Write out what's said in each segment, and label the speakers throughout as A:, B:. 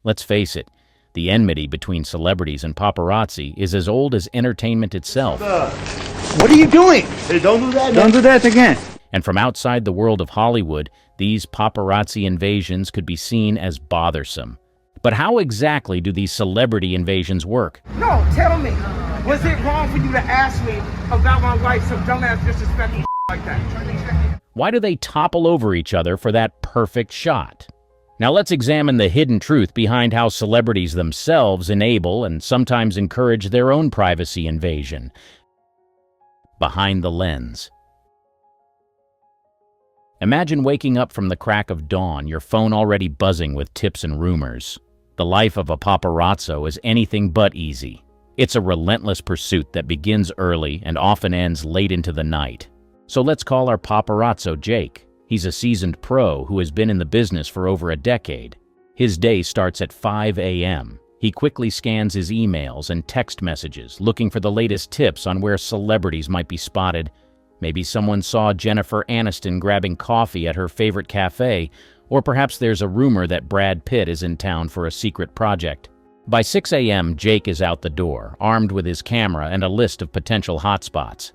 A: Let's face it, the enmity between celebrities and paparazzi is as old as entertainment itself.
B: What are you doing? Hey, don't do that, man. Don't do that again.
A: And from outside the world of Hollywood, these paparazzi invasions could be seen as bothersome. But how exactly do these celebrity invasions work?
C: No, tell me. Was it wrong for you to ask me about my wife some dumbass disrespectful like that?
A: Why do they topple over each other for that perfect shot? Now let's examine the hidden truth behind how celebrities themselves enable and sometimes encourage their own privacy invasion. Behind the lens. Imagine waking up from the crack of dawn, your phone already buzzing with tips and rumors. The life of a paparazzo is anything but easy. It's a relentless pursuit that begins early and often ends late into the night. So let's call our paparazzo Jake. He's a seasoned pro who has been in the business for over a decade. His day starts at 5 a.m. He quickly scans his emails and text messages, looking for the latest tips on where celebrities might be spotted. Maybe someone saw Jennifer Aniston grabbing coffee at her favorite cafe, or perhaps there's a rumor that Brad Pitt is in town for a secret project. By 6 a.m., Jake is out the door, armed with his camera and a list of potential hotspots.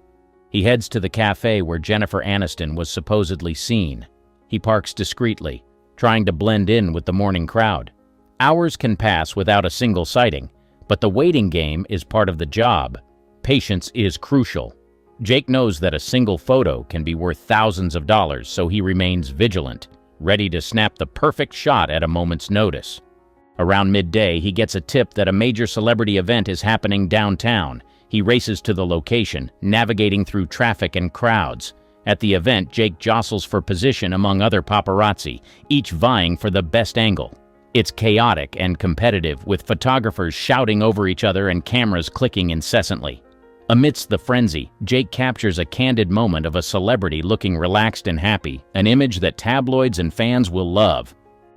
A: He heads to the cafe where Jennifer Aniston was supposedly seen. He parks discreetly, trying to blend in with the morning crowd. Hours can pass without a single sighting, but the waiting game is part of the job. Patience is crucial. Jake knows that a single photo can be worth thousands of dollars, so he remains vigilant, ready to snap the perfect shot at a moment's notice. Around midday, he gets a tip that a major celebrity event is happening downtown. He races to the location, navigating through traffic and crowds. At the event, Jake jostles for position among other paparazzi, each vying for the best angle. It's chaotic and competitive, with photographers shouting over each other and cameras clicking incessantly. Amidst the frenzy, Jake captures a candid moment of a celebrity looking relaxed and happy, an image that tabloids and fans will love.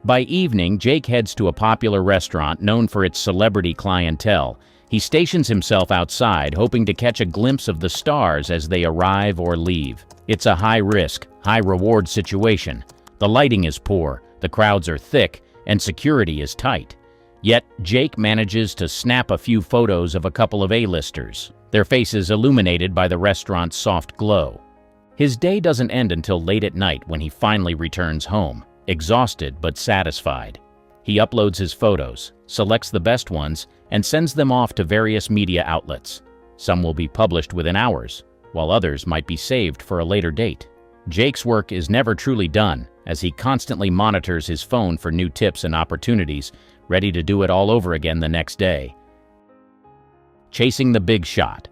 A: By evening, Jake heads to a popular restaurant known for its celebrity clientele. He stations himself outside, hoping to catch a glimpse of the stars as they arrive or leave. It's a high-risk, high-reward situation. The lighting is poor, the crowds are thick, and security is tight. Yet, Jake manages to snap a few photos of a couple of A-listers, their faces illuminated by the restaurant's soft glow. His day doesn't end until late at night when he finally returns home, exhausted but satisfied. He uploads his photos, selects the best ones, and sends them off to various media outlets. Some will be published within hours, while others might be saved for a later date. Jake's work is never truly done, as he constantly monitors his phone for new tips and opportunities, ready to do it all over again the next day. Chasing the big shot.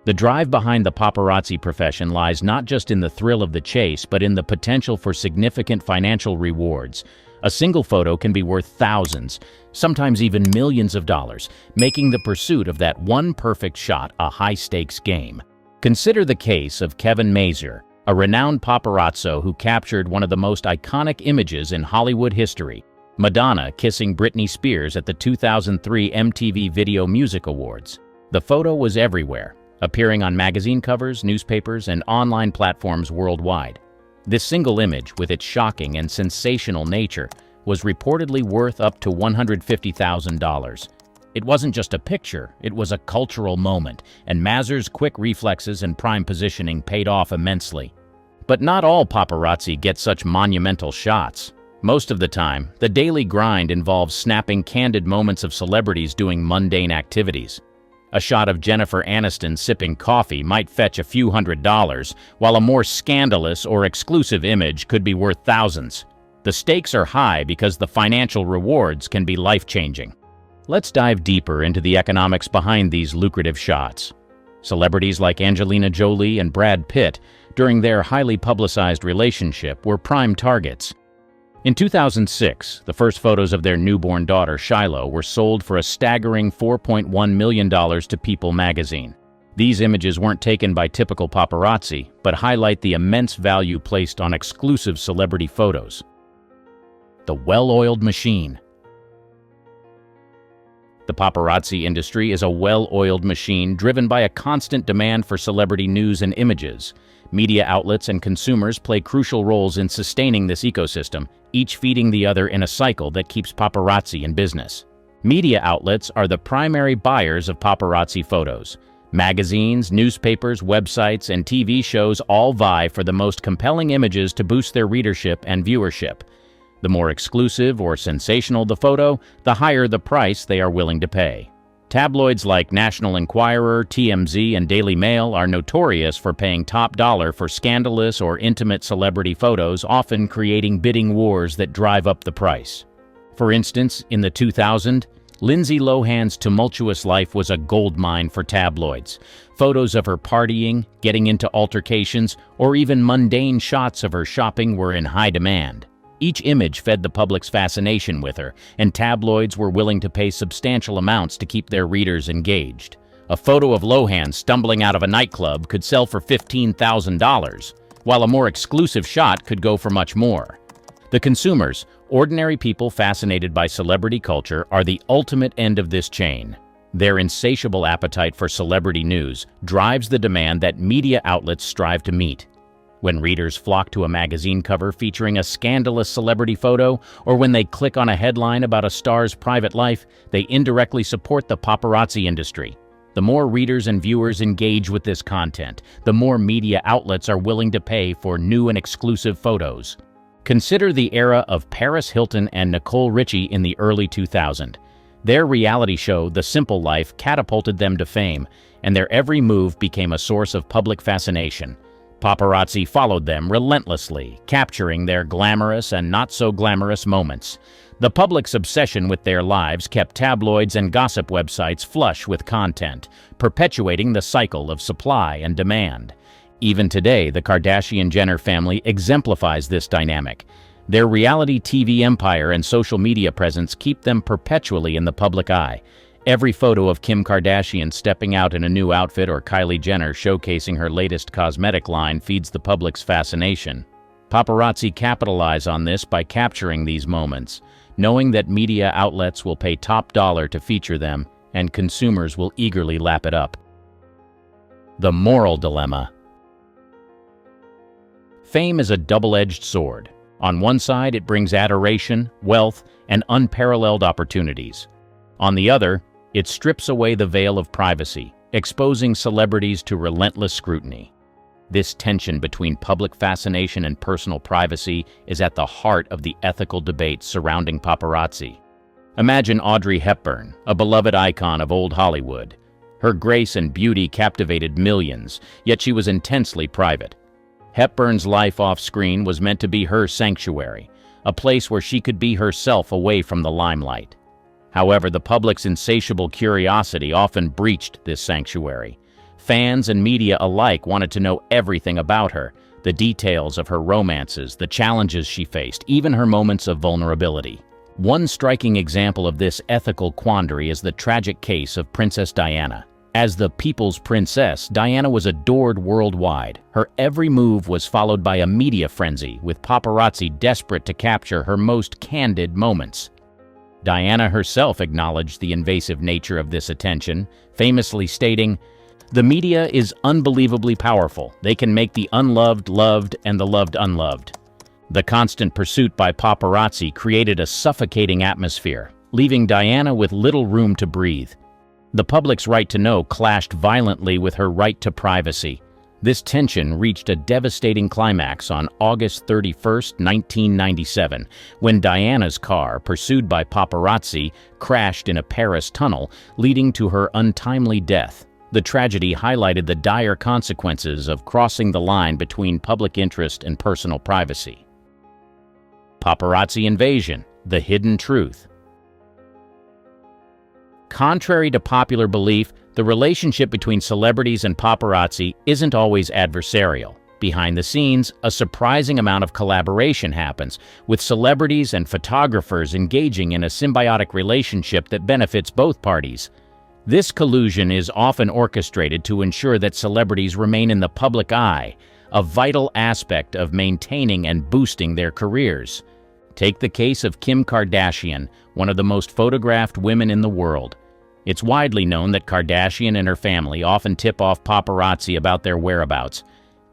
A: The drive behind the paparazzi profession lies not just in the thrill of the chase, but in the potential for significant financial rewards. A single photo can be worth thousands, sometimes even millions of dollars, making the pursuit of that one perfect shot a high-stakes game. Consider the case of Kevin Mazur, a renowned paparazzo who captured one of the most iconic images in Hollywood history: Madonna kissing Britney Spears at the 2003 MTV Video Music Awards. The photo was everywhere, appearing on magazine covers, newspapers, and online platforms worldwide. This single image, with its shocking and sensational nature, was reportedly worth up to $150,000. It wasn't just a picture, it was a cultural moment, and Mazur's quick reflexes and prime positioning paid off immensely. But not all paparazzi get such monumental shots. Most of the time, the daily grind involves snapping candid moments of celebrities doing mundane activities. A shot of Jennifer Aniston sipping coffee might fetch a few $100s, while a more scandalous or exclusive image could be worth thousands. The stakes are high because the financial rewards can be life-changing. Let's dive deeper into the economics behind these lucrative shots. Celebrities like Angelina Jolie and Brad Pitt, during their highly publicized relationship, were prime targets. In 2006, the first photos of their newborn daughter, Shiloh, were sold for a staggering $4.1 million to People magazine. These images weren't taken by typical paparazzi, but highlight the immense value placed on exclusive celebrity photos. The well-oiled machine. The paparazzi industry is a well-oiled machine driven by a constant demand for celebrity news and images. Media outlets and consumers play crucial roles in sustaining this ecosystem, each feeding the other in a cycle that keeps paparazzi in business. Media outlets are the primary buyers of paparazzi photos. Magazines, newspapers, websites, and TV shows all vie for the most compelling images to boost their readership and viewership. The more exclusive or sensational the photo, the higher the price they are willing to pay. Tabloids like National Enquirer, TMZ, and Daily Mail are notorious for paying top dollar for scandalous or intimate celebrity photos, often creating bidding wars that drive up the price. For instance, in the 2000s, Lindsay Lohan's tumultuous life was a goldmine for tabloids. Photos of her partying, getting into altercations, or even mundane shots of her shopping were in high demand. Each image fed the public's fascination with her, and tabloids were willing to pay substantial amounts to keep their readers engaged. A photo of Lohan stumbling out of a nightclub could sell for $15,000, while a more exclusive shot could go for much more. The consumers, ordinary people fascinated by celebrity culture, are the ultimate end of this chain. Their insatiable appetite for celebrity news drives the demand that media outlets strive to meet. When readers flock to a magazine cover featuring a scandalous celebrity photo, or when they click on a headline about a star's private life, they indirectly support the paparazzi industry. The more readers and viewers engage with this content, the more media outlets are willing to pay for new and exclusive photos. Consider the era of Paris Hilton and Nicole Richie in the early 2000s. Their reality show, The Simple Life, catapulted them to fame, and their every move became a source of public fascination. Paparazzi followed them relentlessly, capturing their glamorous and not-so-glamorous moments. The public's obsession with their lives kept tabloids and gossip websites flush with content, perpetuating the cycle of supply and demand. Even today, the Kardashian-Jenner family exemplifies this dynamic. Their reality TV empire and social media presence keep them perpetually in the public eye. Every photo of Kim Kardashian stepping out in a new outfit or Kylie Jenner showcasing her latest cosmetic line feeds the public's fascination. Paparazzi capitalize on this by capturing these moments, knowing that media outlets will pay top dollar to feature them, and consumers will eagerly lap it up. The moral dilemma. Fame is a double-edged sword. On one side, it brings adoration, wealth, and unparalleled opportunities. On the other, it strips away the veil of privacy, exposing celebrities to relentless scrutiny. This tension between public fascination and personal privacy is at the heart of the ethical debate surrounding paparazzi. Imagine Audrey Hepburn, a beloved icon of old Hollywood. Her grace and beauty captivated millions, yet she was intensely private. Hepburn's life off-screen was meant to be her sanctuary, a place where she could be herself away from the limelight. However, the public's insatiable curiosity often breached this sanctuary. Fans and media alike wanted to know everything about her, the details of her romances, the challenges she faced, even her moments of vulnerability. One striking example of this ethical quandary is the tragic case of Princess Diana. As the people's princess, Diana was adored worldwide. Her every move was followed by a media frenzy, with paparazzi desperate to capture her most candid moments. Diana herself acknowledged the invasive nature of this attention, famously stating, "The media is unbelievably powerful. They can make the unloved loved and the loved unloved." The constant pursuit by paparazzi created a suffocating atmosphere, leaving Diana with little room to breathe. The public's right to know clashed violently with her right to privacy. This tension reached a devastating climax on August 31, 1997, when Diana's car, pursued by paparazzi, crashed in a Paris tunnel, leading to her untimely death. The tragedy highlighted the dire consequences of crossing the line between public interest and personal privacy. Paparazzi invasion, the hidden truth. Contrary to popular belief, the relationship between celebrities and paparazzi isn't always adversarial. Behind the scenes, a surprising amount of collaboration happens, with celebrities and photographers engaging in a symbiotic relationship that benefits both parties. This collusion is often orchestrated to ensure that celebrities remain in the public eye, a vital aspect of maintaining and boosting their careers. Take the case of Kim Kardashian, one of the most photographed women in the world. It's widely known that Kardashian and her family often tip off paparazzi about their whereabouts.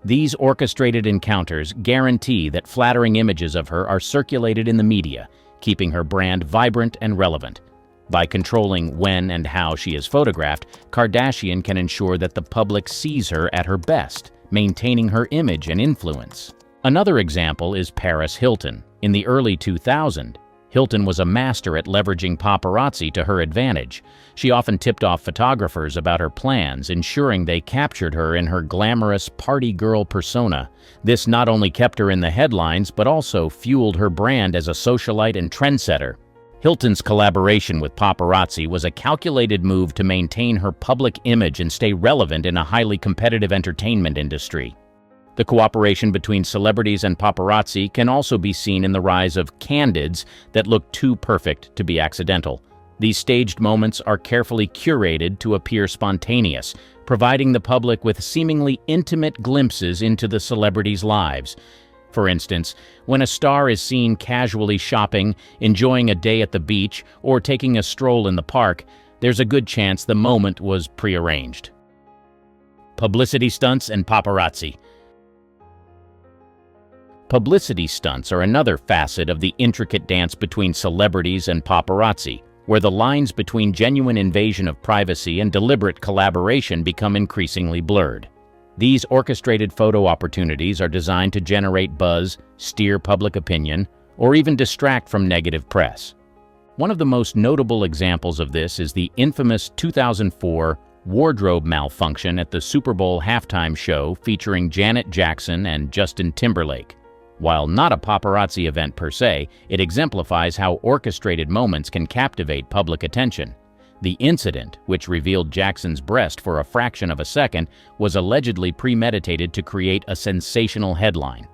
A: These orchestrated encounters guarantee that flattering images of her are circulated in the media, keeping her brand vibrant and relevant. By controlling when and how she is photographed, Kardashian can ensure that the public sees her at her best, maintaining her image and influence. Another example is Paris Hilton. In the early 2000s, Hilton was a master at leveraging paparazzi to her advantage. She often tipped off photographers about her plans, ensuring they captured her in her glamorous party girl persona. This not only kept her in the headlines, but also fueled her brand as a socialite and trendsetter. Hilton's collaboration with paparazzi was a calculated move to maintain her public image and stay relevant in a highly competitive entertainment industry. The cooperation between celebrities and paparazzi can also be seen in the rise of candids that look too perfect to be accidental. These staged moments are carefully curated to appear spontaneous, providing the public with seemingly intimate glimpses into the celebrities' lives. For instance, when a star is seen casually shopping, enjoying a day at the beach, or taking a stroll in the park, there's a good chance the moment was prearranged. Publicity stunts and paparazzi. Publicity stunts are another facet of the intricate dance between celebrities and paparazzi, where the lines between genuine invasion of privacy and deliberate collaboration become increasingly blurred. These orchestrated photo opportunities are designed to generate buzz, steer public opinion, or even distract from negative press. One of the most notable examples of this is the infamous 2004 wardrobe malfunction at the Super Bowl halftime show featuring Janet Jackson and Justin Timberlake. While not a paparazzi event per se, it exemplifies how orchestrated moments can captivate public attention. The incident, which revealed Jackson's breast for a fraction of a second, was allegedly premeditated to create a sensational headline.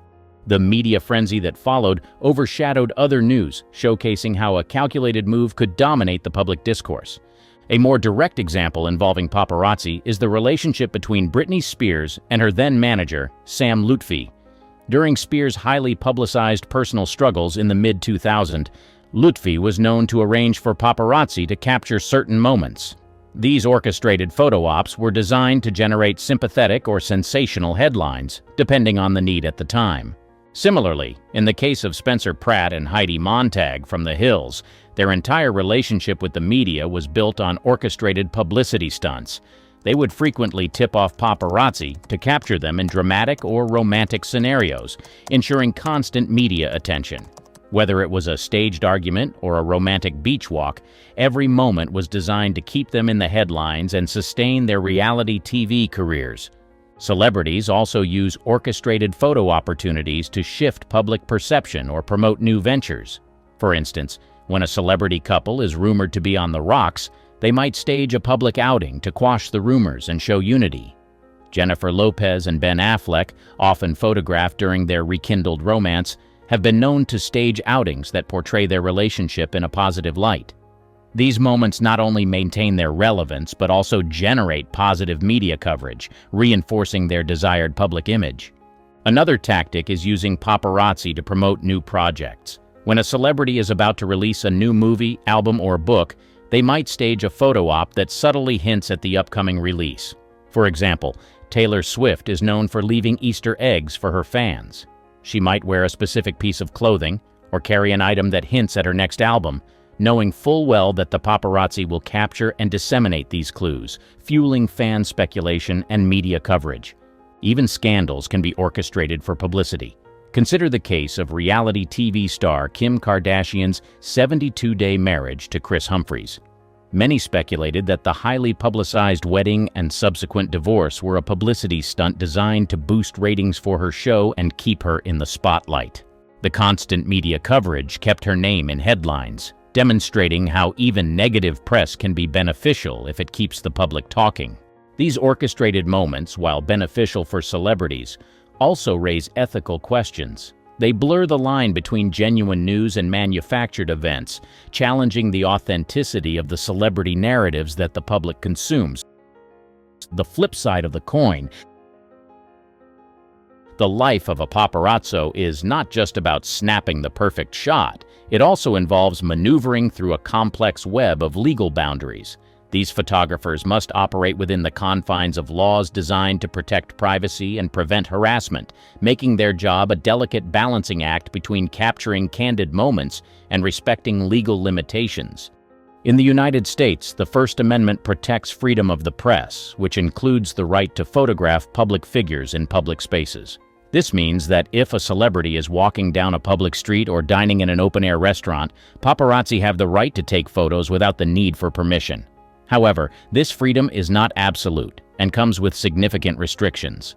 A: The media frenzy that followed overshadowed other news, showcasing how a calculated move could dominate the public discourse. A more direct example involving paparazzi is the relationship between Britney Spears and her then-manager, Sam Lutfi. During Spears' highly publicized personal struggles in the mid-2000s, Lutfi was known to arrange for paparazzi to capture certain moments. These orchestrated photo ops were designed to generate sympathetic or sensational headlines, depending on the need at the time. Similarly, in the case of Spencer Pratt and Heidi Montag from The Hills, their entire relationship with the media was built on orchestrated publicity stunts. They would frequently tip off paparazzi to capture them in dramatic or romantic scenarios, ensuring constant media attention. Whether it was a staged argument or a romantic beach walk, every moment was designed to keep them in the headlines and sustain their reality TV careers. Celebrities also use orchestrated photo opportunities to shift public perception or promote new ventures. For instance, when a celebrity couple is rumored to be on the rocks, they might stage a public outing to quash the rumors and show unity. Jennifer Lopez and Ben Affleck, often photographed during their rekindled romance, have been known to stage outings that portray their relationship in a positive light. These moments not only maintain their relevance, but also generate positive media coverage, reinforcing their desired public image. Another tactic is using paparazzi to promote new projects. When a celebrity is about to release a new movie, album, or book, they might stage a photo op that subtly hints at the upcoming release. For example, Taylor Swift is known for leaving Easter eggs for her fans. She might wear a specific piece of clothing or carry an item that hints at her next album, knowing full well that the paparazzi will capture and disseminate these clues, fueling fan speculation and media coverage. Even scandals can be orchestrated for publicity. Consider the case of reality TV star Kim Kardashian's 72-day marriage to Kris Humphries. Many speculated that the highly publicized wedding and subsequent divorce were a publicity stunt designed to boost ratings for her show and keep her in the spotlight. The constant media coverage kept her name in headlines, demonstrating how even negative press can be beneficial if it keeps the public talking. These orchestrated moments, while beneficial for celebrities, also raise ethical questions. They blur the line between genuine news and manufactured events, challenging the authenticity of the celebrity narratives that the public consumes. The flip side of the coin, the life of a paparazzo is not just about snapping the perfect shot. It also involves maneuvering through a complex web of legal boundaries. These photographers must operate within the confines of laws designed to protect privacy and prevent harassment, making their job a delicate balancing act between capturing candid moments and respecting legal limitations. In the United States, the First Amendment protects freedom of the press, which includes the right to photograph public figures in public spaces. This means that if a celebrity is walking down a public street or dining in an open-air restaurant, paparazzi have the right to take photos without the need for permission. However, this freedom is not absolute and comes with significant restrictions.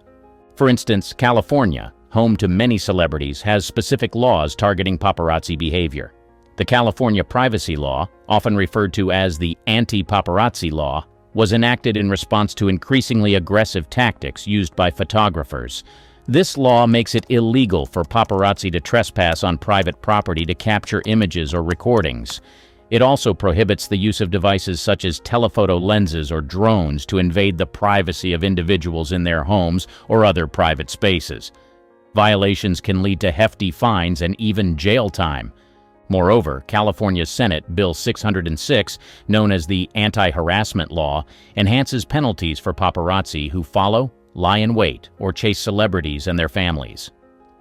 A: For instance, California, home to many celebrities, has specific laws targeting paparazzi behavior. The California Privacy Law, often referred to as the Anti-Paparazzi Law, was enacted in response to increasingly aggressive tactics used by photographers. This law makes it illegal for paparazzi to trespass on private property to capture images or recordings. It also prohibits the use of devices such as telephoto lenses or drones to invade the privacy of individuals in their homes or other private spaces. Violations can lead to hefty fines and even jail time. Moreover, California's Senate Bill 606, known as the Anti-Harassment Law, enhances penalties for paparazzi who follow, lie in wait, or chase celebrities and their families.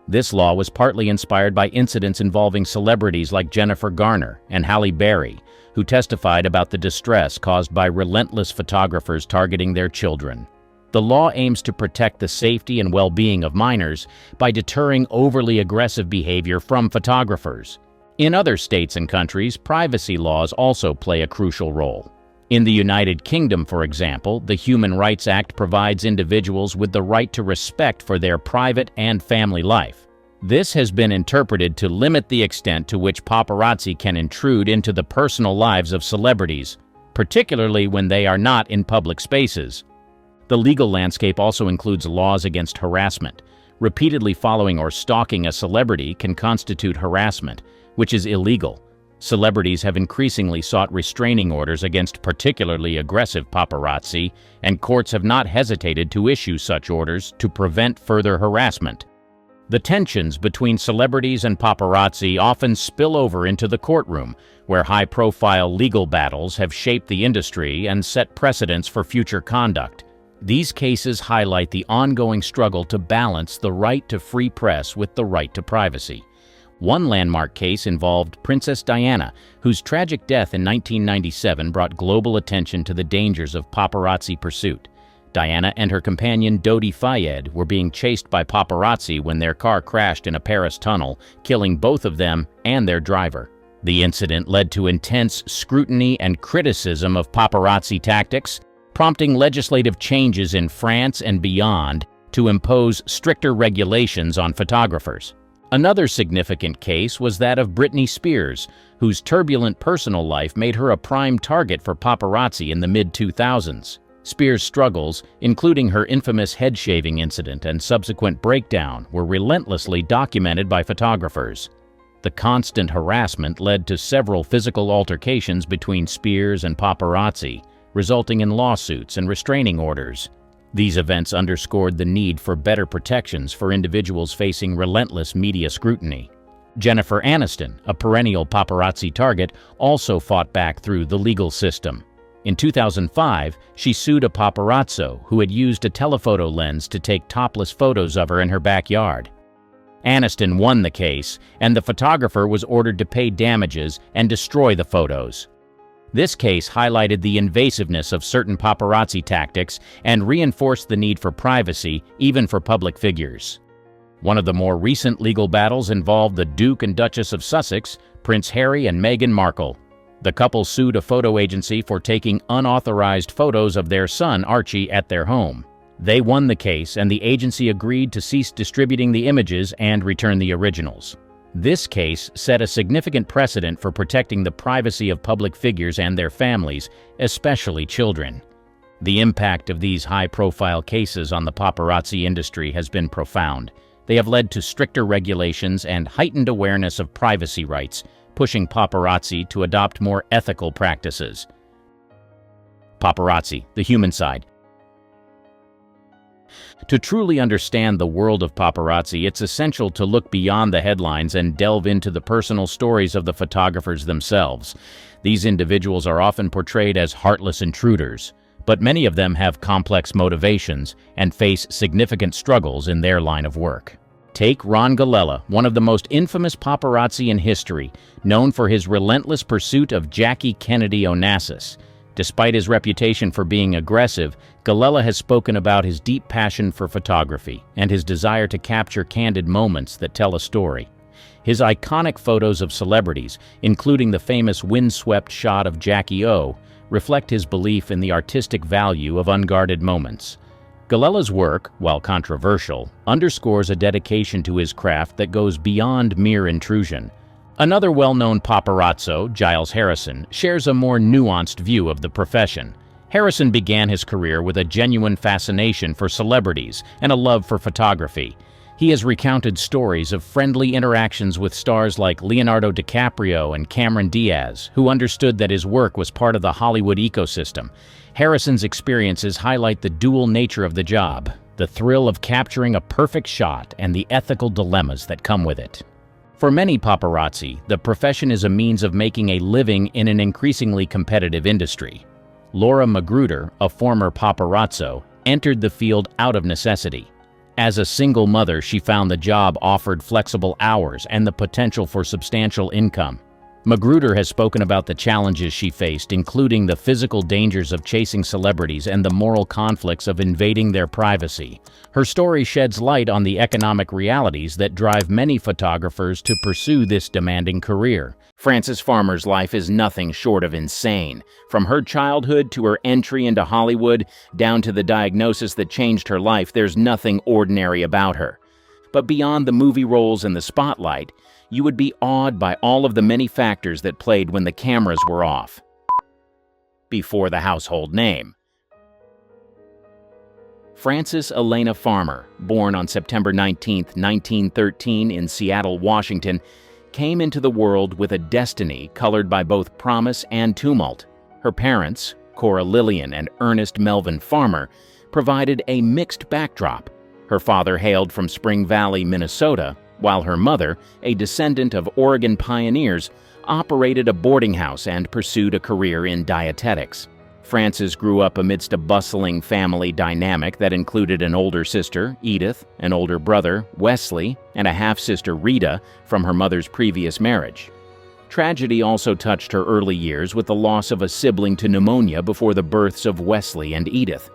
A: This law was partly inspired by incidents involving celebrities like Jennifer Garner and Halle Berry, who testified about the distress caused by relentless photographers targeting their children. The law aims to protect the safety and well-being of minors by deterring overly aggressive behavior from photographers. In other states and countries, privacy laws also play a crucial role. In the United Kingdom, for example, the Human Rights Act provides individuals with the right to respect for their private and family life. This has been interpreted to limit the extent to which paparazzi can intrude into the personal lives of celebrities, particularly when they are not in public spaces. The legal landscape also includes laws against harassment. Repeatedly following or stalking a celebrity can constitute harassment, which is illegal. Celebrities have increasingly sought restraining orders against particularly aggressive paparazzi, and courts have not hesitated to issue such orders to prevent further harassment. The tensions between celebrities and paparazzi often spill over into the courtroom, where high-profile legal battles have shaped the industry and set precedents for future conduct. These cases highlight the ongoing struggle to balance the right to free press with the right to privacy. One landmark case involved Princess Diana, whose tragic death in 1997 brought global attention to the dangers of paparazzi pursuit. Diana and her companion Dodi Fayed were being chased by paparazzi when their car crashed in a Paris tunnel, killing both of them and their driver. The incident led to intense scrutiny and criticism of paparazzi tactics, prompting legislative changes in France and beyond to impose stricter regulations on photographers. Another significant case was that of Britney Spears, whose turbulent personal life made her a prime target for paparazzi in the mid-2000s. Spears' struggles, including her infamous head-shaving incident and subsequent breakdown, were relentlessly documented by photographers. The constant harassment led to several physical altercations between Spears and paparazzi, resulting in lawsuits and restraining orders. These events underscored the need for better protections for individuals facing relentless media scrutiny. Jennifer Aniston, a perennial paparazzi target, also fought back through the legal system. In 2005, she sued a paparazzo who had used a telephoto lens to take topless photos of her in her backyard. Aniston won the case, and the photographer was ordered to pay damages and destroy the photos. This case highlighted the invasiveness of certain paparazzi tactics and reinforced the need for privacy, even for public figures. One of the more recent legal battles involved the Duke and Duchess of Sussex, Prince Harry and Meghan Markle. The couple sued a photo agency for taking unauthorized photos of their son Archie at their home. They won the case, and the agency agreed to cease distributing the images and return the originals. This case set a significant precedent for protecting the privacy of public figures and their families, especially children. The impact of these high-profile cases on the paparazzi industry has been profound. They have led to stricter regulations and heightened awareness of privacy rights, pushing paparazzi to adopt more ethical practices. Paparazzi, the human side. To truly understand the world of paparazzi, it's essential to look beyond the headlines and delve into the personal stories of the photographers themselves. These individuals are often portrayed as heartless intruders, but many of them have complex motivations and face significant struggles in their line of work. Take Ron Galella, one of the most infamous paparazzi in history, known for his relentless pursuit of Jackie Kennedy Onassis. Despite his reputation for being aggressive, Galella has spoken about his deep passion for photography and his desire to capture candid moments that tell a story. His iconic photos of celebrities, including the famous windswept shot of Jackie O, reflect his belief in the artistic value of unguarded moments. Galella's work, while controversial, underscores a dedication to his craft that goes beyond mere intrusion. Another well-known paparazzo, Giles Harrison, shares a more nuanced view of the profession. Harrison began his career with a genuine fascination for celebrities and a love for photography. He has recounted stories of friendly interactions with stars like Leonardo DiCaprio and Cameron Diaz, who understood that his work was part of the Hollywood ecosystem. Harrison's experiences highlight the dual nature of the job, the thrill of capturing a perfect shot and the ethical dilemmas that come with it. For many paparazzi, the profession is a means of making a living in an increasingly competitive industry. Laura Magruder, a former paparazzo, entered the field out of necessity. As a single mother, she found the job offered flexible hours and the potential for substantial income. Magruder has spoken about the challenges she faced, including the physical dangers of chasing celebrities and the moral conflicts of invading their privacy. Her story sheds light on the economic realities that drive many photographers to pursue this demanding career. Frances Farmer's life is nothing short of insane. From her childhood to her entry into Hollywood, down to the diagnosis that changed her life, there's nothing ordinary about her. But beyond the movie roles and the spotlight, you would be awed by all of the many factors that played when the cameras were off. Before the household name. Frances Elena Farmer, born on September 19, 1913 in Seattle, Washington, came into the world with a destiny colored by both promise and tumult. Her parents, Cora Lillian and Ernest Melvin Farmer, provided a mixed backdrop. Her father hailed from Spring Valley, Minnesota, while her mother, a descendant of Oregon pioneers, operated a boarding house and pursued a career in dietetics. Frances grew up amidst a bustling family dynamic that included an older sister, Edith, an older brother, Wesley, and a half-sister, Rita, from her mother's previous marriage. Tragedy also touched her early years with the loss of a sibling to pneumonia before the births of Wesley and Edith.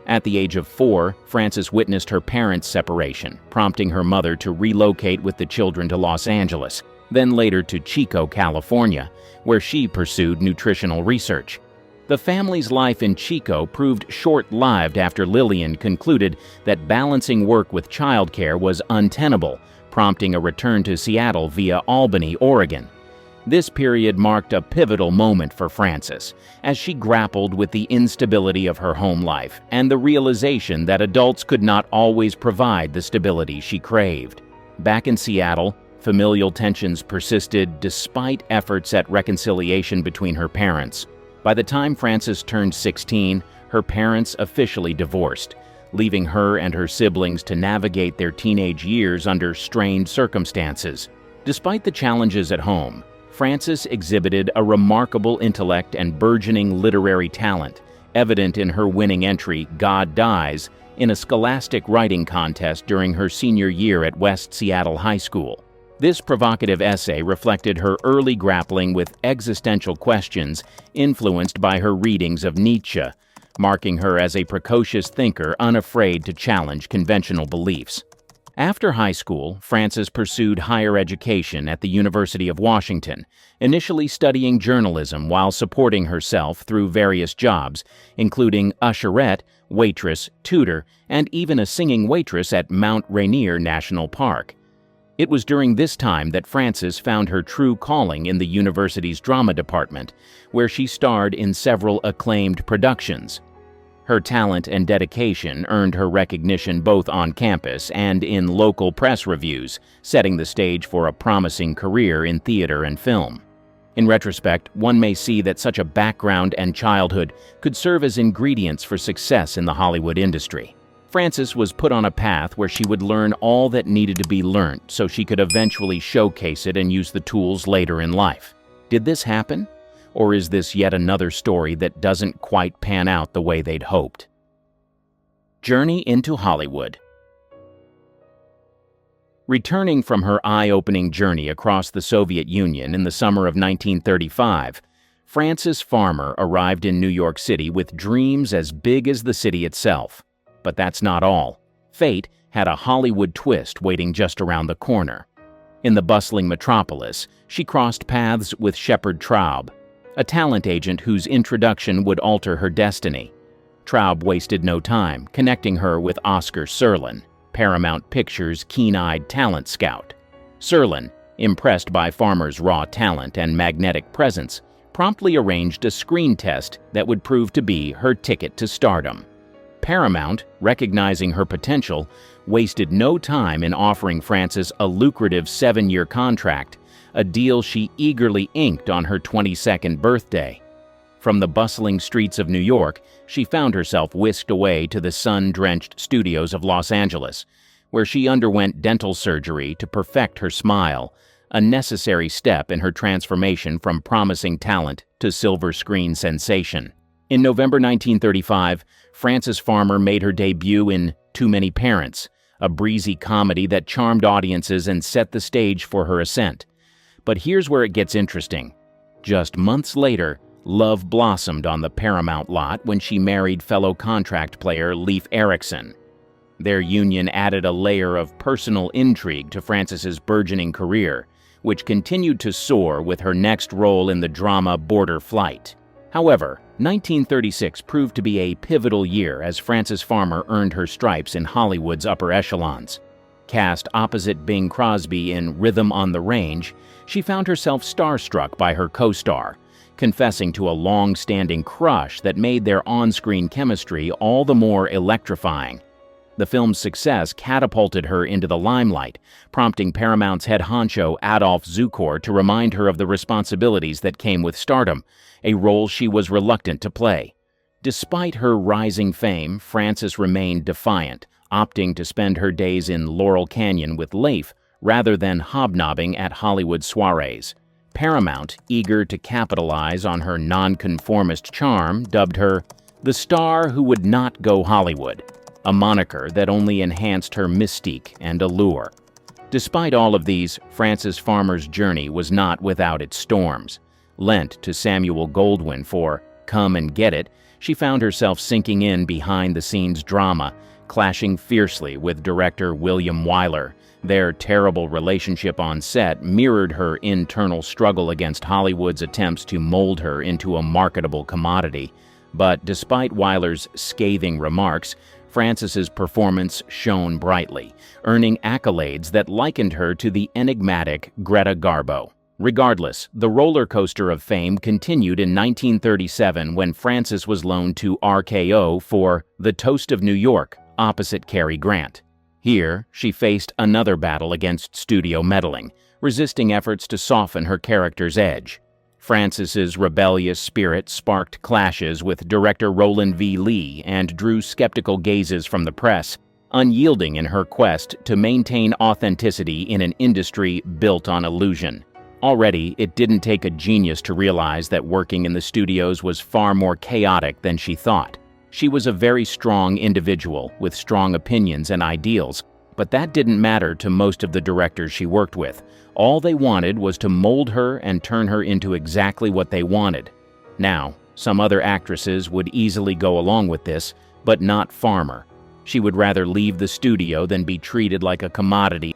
A: At the age of 4, Frances witnessed her parents' separation, prompting her mother to relocate with the children to Los Angeles, then later to Chico, California, where she pursued nutritional research. The family's life in Chico proved short-lived after Lillian concluded that balancing work with childcare was untenable, prompting a return to Seattle via Albany, Oregon. This period marked a pivotal moment for Frances, as she grappled with the instability of her home life and the realization that adults could not always provide the stability she craved. Back in Seattle, familial tensions persisted despite efforts at reconciliation between her parents. By the time Frances turned 16, her parents officially divorced, leaving her and her siblings to navigate their teenage years under strained circumstances. Despite the challenges at home, Frances exhibited a remarkable intellect and burgeoning literary talent, evident in her winning entry, God Dies, in a scholastic writing contest during her senior year at West Seattle High School. This provocative essay reflected her early grappling with existential questions influenced by her readings of Nietzsche, marking her as a precocious thinker unafraid to challenge conventional beliefs. After high school, Frances pursued higher education at the University of Washington, initially studying journalism while supporting herself through various jobs, including usherette, waitress, tutor, and even a singing waitress at Mount Rainier National Park. It was during this time that Frances found her true calling in the university's drama department, where she starred in several acclaimed productions. Her talent and dedication earned her recognition both on campus and in local press reviews, setting the stage for a promising career in theater and film. In retrospect, one may see that such a background and childhood could serve as ingredients for success in the Hollywood industry. Frances was put on a path where she would learn all that needed to be learned so she could eventually showcase it and use the tools later in life. Did this happen? Or is this yet another story that doesn't quite pan out the way they'd hoped? Journey into Hollywood. Returning from her eye-opening journey across the Soviet Union in the summer of 1935, Frances Farmer arrived in New York City with dreams as big as the city itself. But that's not all. Fate had a Hollywood twist waiting just around the corner. In the bustling metropolis, she crossed paths with Shepard Traub, a talent agent whose introduction would alter her destiny. Traub wasted no time connecting her with Oscar Serlin, Paramount Pictures' keen-eyed talent scout. Serlin, impressed by Farmer's raw talent and magnetic presence, promptly arranged a screen test that would prove to be her ticket to stardom. Paramount, recognizing her potential, wasted no time in offering Frances a lucrative 7-year contract, a deal she eagerly inked on her 22nd birthday. From the bustling streets of New York, she found herself whisked away to the sun-drenched studios of Los Angeles, where she underwent dental surgery to perfect her smile, a necessary step in her transformation from promising talent to silver screen sensation. In November 1935, Frances Farmer made her debut in Too Many Parents, a breezy comedy that charmed audiences and set the stage for her ascent. But here's where it gets interesting. Just months later, love blossomed on the Paramount lot when she married fellow contract player Leif Erikson. Their union added a layer of personal intrigue to Frances's burgeoning career, which continued to soar with her next role in the drama Border Flight. However, 1936 proved to be a pivotal year as Frances Farmer earned her stripes in Hollywood's upper echelons. Cast opposite Bing Crosby in Rhythm on the Range, she found herself starstruck by her co-star, confessing to a long-standing crush that made their on-screen chemistry all the more electrifying. The film's success catapulted her into the limelight, prompting Paramount's head honcho Adolf Zukor to remind her of the responsibilities that came with stardom, a role she was reluctant to play. Despite her rising fame, Frances remained defiant, opting to spend her days in Laurel Canyon with Leif rather than hobnobbing at Hollywood soirees. Paramount, eager to capitalize on her nonconformist charm, dubbed her the star who would not go Hollywood, a moniker that only enhanced her mystique and allure. Despite all of these, Frances Farmer's journey was not without its storms. Lent to Samuel Goldwyn for Come and Get It, she found herself sinking in behind-the-scenes drama, clashing fiercely with director William Wyler. Their terrible relationship on set mirrored her internal struggle against Hollywood's attempts to mold her into a marketable commodity. But despite Wyler's scathing remarks, Frances's performance shone brightly, earning accolades that likened her to the enigmatic Greta Garbo. Regardless, the roller coaster of fame continued in 1937 when Frances was loaned to RKO for The Toast of New York, opposite Cary Grant. Here, she faced another battle against studio meddling, resisting efforts to soften her character's edge. Frances's rebellious spirit sparked clashes with director Roland V. Lee and drew skeptical gazes from the press, unyielding in her quest to maintain authenticity in an industry built on illusion. Already, it didn't take a genius to realize that working in the studios was far more chaotic than she thought. She was a very strong individual with strong opinions and ideals, but that didn't matter to most of the directors she worked with. All they wanted was to mold her and turn her into exactly what they wanted. Now, some other actresses would easily go along with this, but not Farmer. She would rather leave the studio than be treated like a commodity.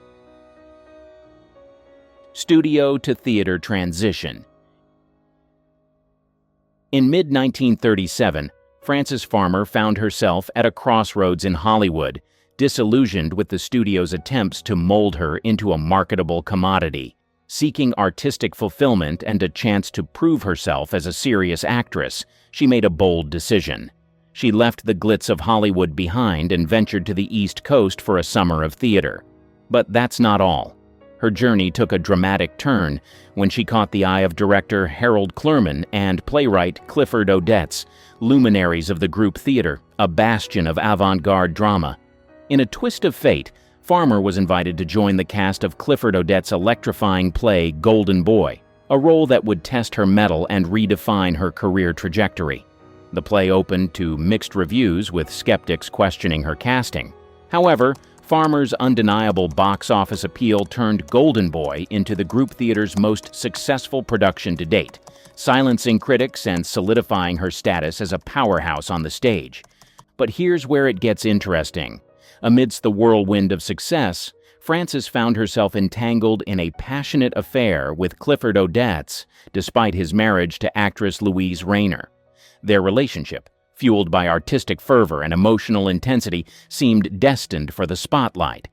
A: Studio to theater transition. In mid-1937, Frances Farmer found herself at a crossroads in Hollywood, disillusioned with the studio's attempts to mold her into a marketable commodity. Seeking artistic fulfillment and a chance to prove herself as a serious actress, she made a bold decision. She left the glitz of Hollywood behind and ventured to the East Coast for a summer of theater. But that's not all. Her journey took a dramatic turn when she caught the eye of director Harold Clurman and playwright Clifford Odets, luminaries of the group theater, a bastion of avant-garde drama. In a twist of fate, Farmer was invited to join the cast of Clifford Odets' electrifying play Golden Boy, a role that would test her mettle and redefine her career trajectory. The play opened to mixed reviews, with skeptics questioning her casting. However, Farmer's undeniable box office appeal turned Golden Boy into the group theater's most successful production to date, silencing critics and solidifying her status as a powerhouse on the stage. But here's where it gets interesting. Amidst the whirlwind of success, Frances found herself entangled in a passionate affair with Clifford Odets, despite his marriage to actress Louise Rayner. Their relationship, fueled by artistic fervor and emotional intensity, seemed destined for the spotlight.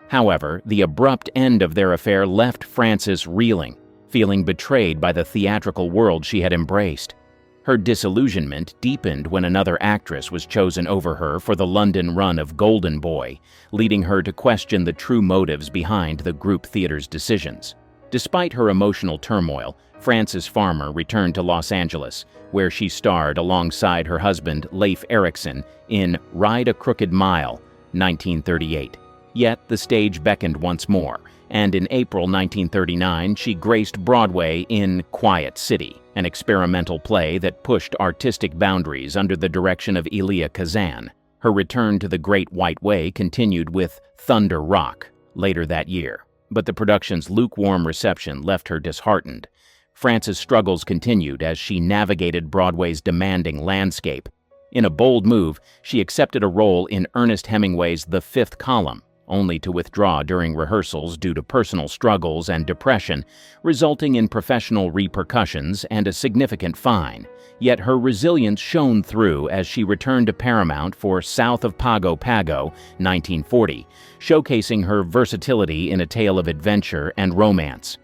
A: However, the abrupt end of their affair left Frances reeling, feeling betrayed by the theatrical world she had embraced. Her disillusionment deepened when another actress was chosen over her for the London run of Golden Boy, leading her to question the true motives behind the group theater's decisions. Despite her emotional turmoil, Frances Farmer returned to Los Angeles, where she starred alongside her husband Leif Erikson in Ride a Crooked Mile, 1938. Yet the stage beckoned once more, and in April 1939 she graced Broadway in Quiet City, an experimental play that pushed artistic boundaries under the direction of Elia Kazan. Her return to the Great White Way continued with Thunder Rock later that year, but the production's lukewarm reception left her disheartened. Frances' struggles continued as she navigated Broadway's demanding landscape. In a bold move, she accepted a role in Ernest Hemingway's The Fifth Column, only to withdraw during rehearsals due to personal struggles and depression, resulting in professional repercussions and a significant fine. Yet her resilience shone through as she returned to Paramount for South of Pago Pago, 1940, showcasing her versatility in a tale of adventure and romance.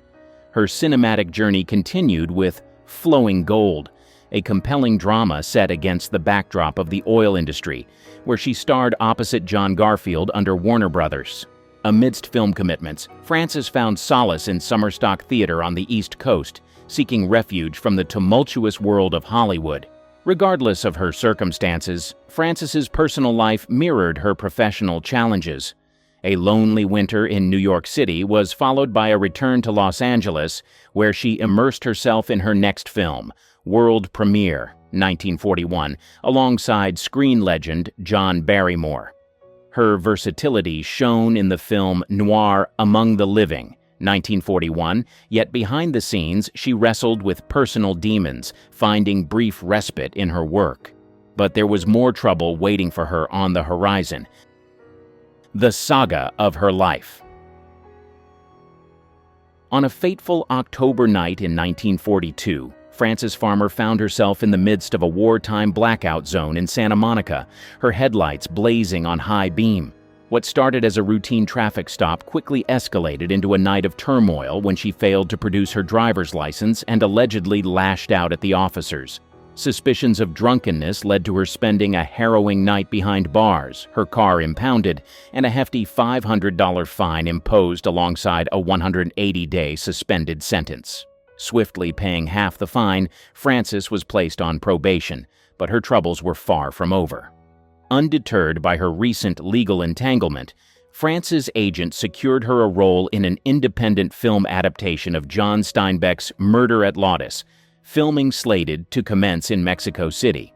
A: Her cinematic journey continued with Flowing Gold, a compelling drama set against the backdrop of the oil industry, where she starred opposite John Garfield under Warner Brothers. Amidst film commitments, Frances found solace in summer stock theater on the East Coast, seeking refuge from the tumultuous world of Hollywood. Regardless of her circumstances, Frances's personal life mirrored her professional challenges. A lonely winter in New York City was followed by a return to Los Angeles, where she immersed herself in her next film, world premiere, 1941, alongside screen legend John Barrymore. Her versatility shone in the film noir Among the Living, 1941, yet behind the scenes she wrestled with personal demons, finding brief respite in her work. But there was more trouble waiting for her on the horizon. The saga of her life. On a fateful October night in 1942, Frances Farmer found herself in the midst of a wartime blackout zone in Santa Monica, her headlights blazing on high beam. What started as a routine traffic stop quickly escalated into a night of turmoil when she failed to produce her driver's license and allegedly lashed out at the officers. Suspicions of drunkenness led to her spending a harrowing night behind bars, her car impounded, and a hefty $500 fine imposed alongside a 180-day suspended sentence. Swiftly paying half the fine, Frances was placed on probation, but her troubles were far from over. Undeterred by her recent legal entanglement, Frances' agent secured her a role in an independent film adaptation of John Steinbeck's Murder at Lawless, filming slated to commence in Mexico City.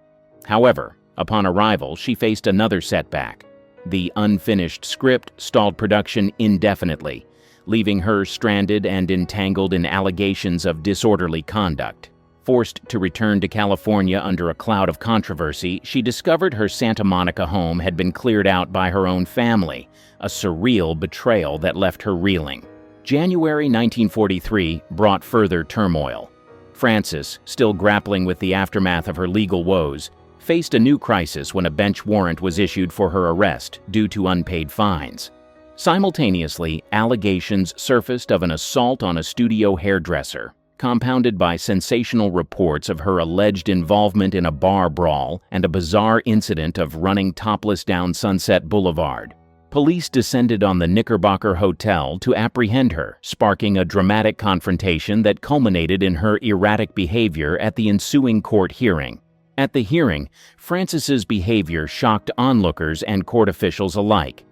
A: However, upon arrival, she faced another setback. The unfinished script stalled production indefinitely, leaving her stranded and entangled in allegations of disorderly conduct. Forced to return to California under a cloud of controversy, she discovered her Santa Monica home had been cleared out by her own family, a surreal betrayal that left her reeling. January 1943 brought further turmoil. Frances, still grappling with the aftermath of her legal woes, faced a new crisis when a bench warrant was issued for her arrest due to unpaid fines. Simultaneously, allegations surfaced of an assault on a studio hairdresser, compounded by sensational reports of her alleged involvement in a bar brawl and a bizarre incident of running topless down Sunset Boulevard. Police descended on the Knickerbocker Hotel to apprehend her, sparking a dramatic confrontation that culminated in her erratic behavior at the ensuing court hearing. At the hearing, Frances's behavior shocked onlookers and court officials alike.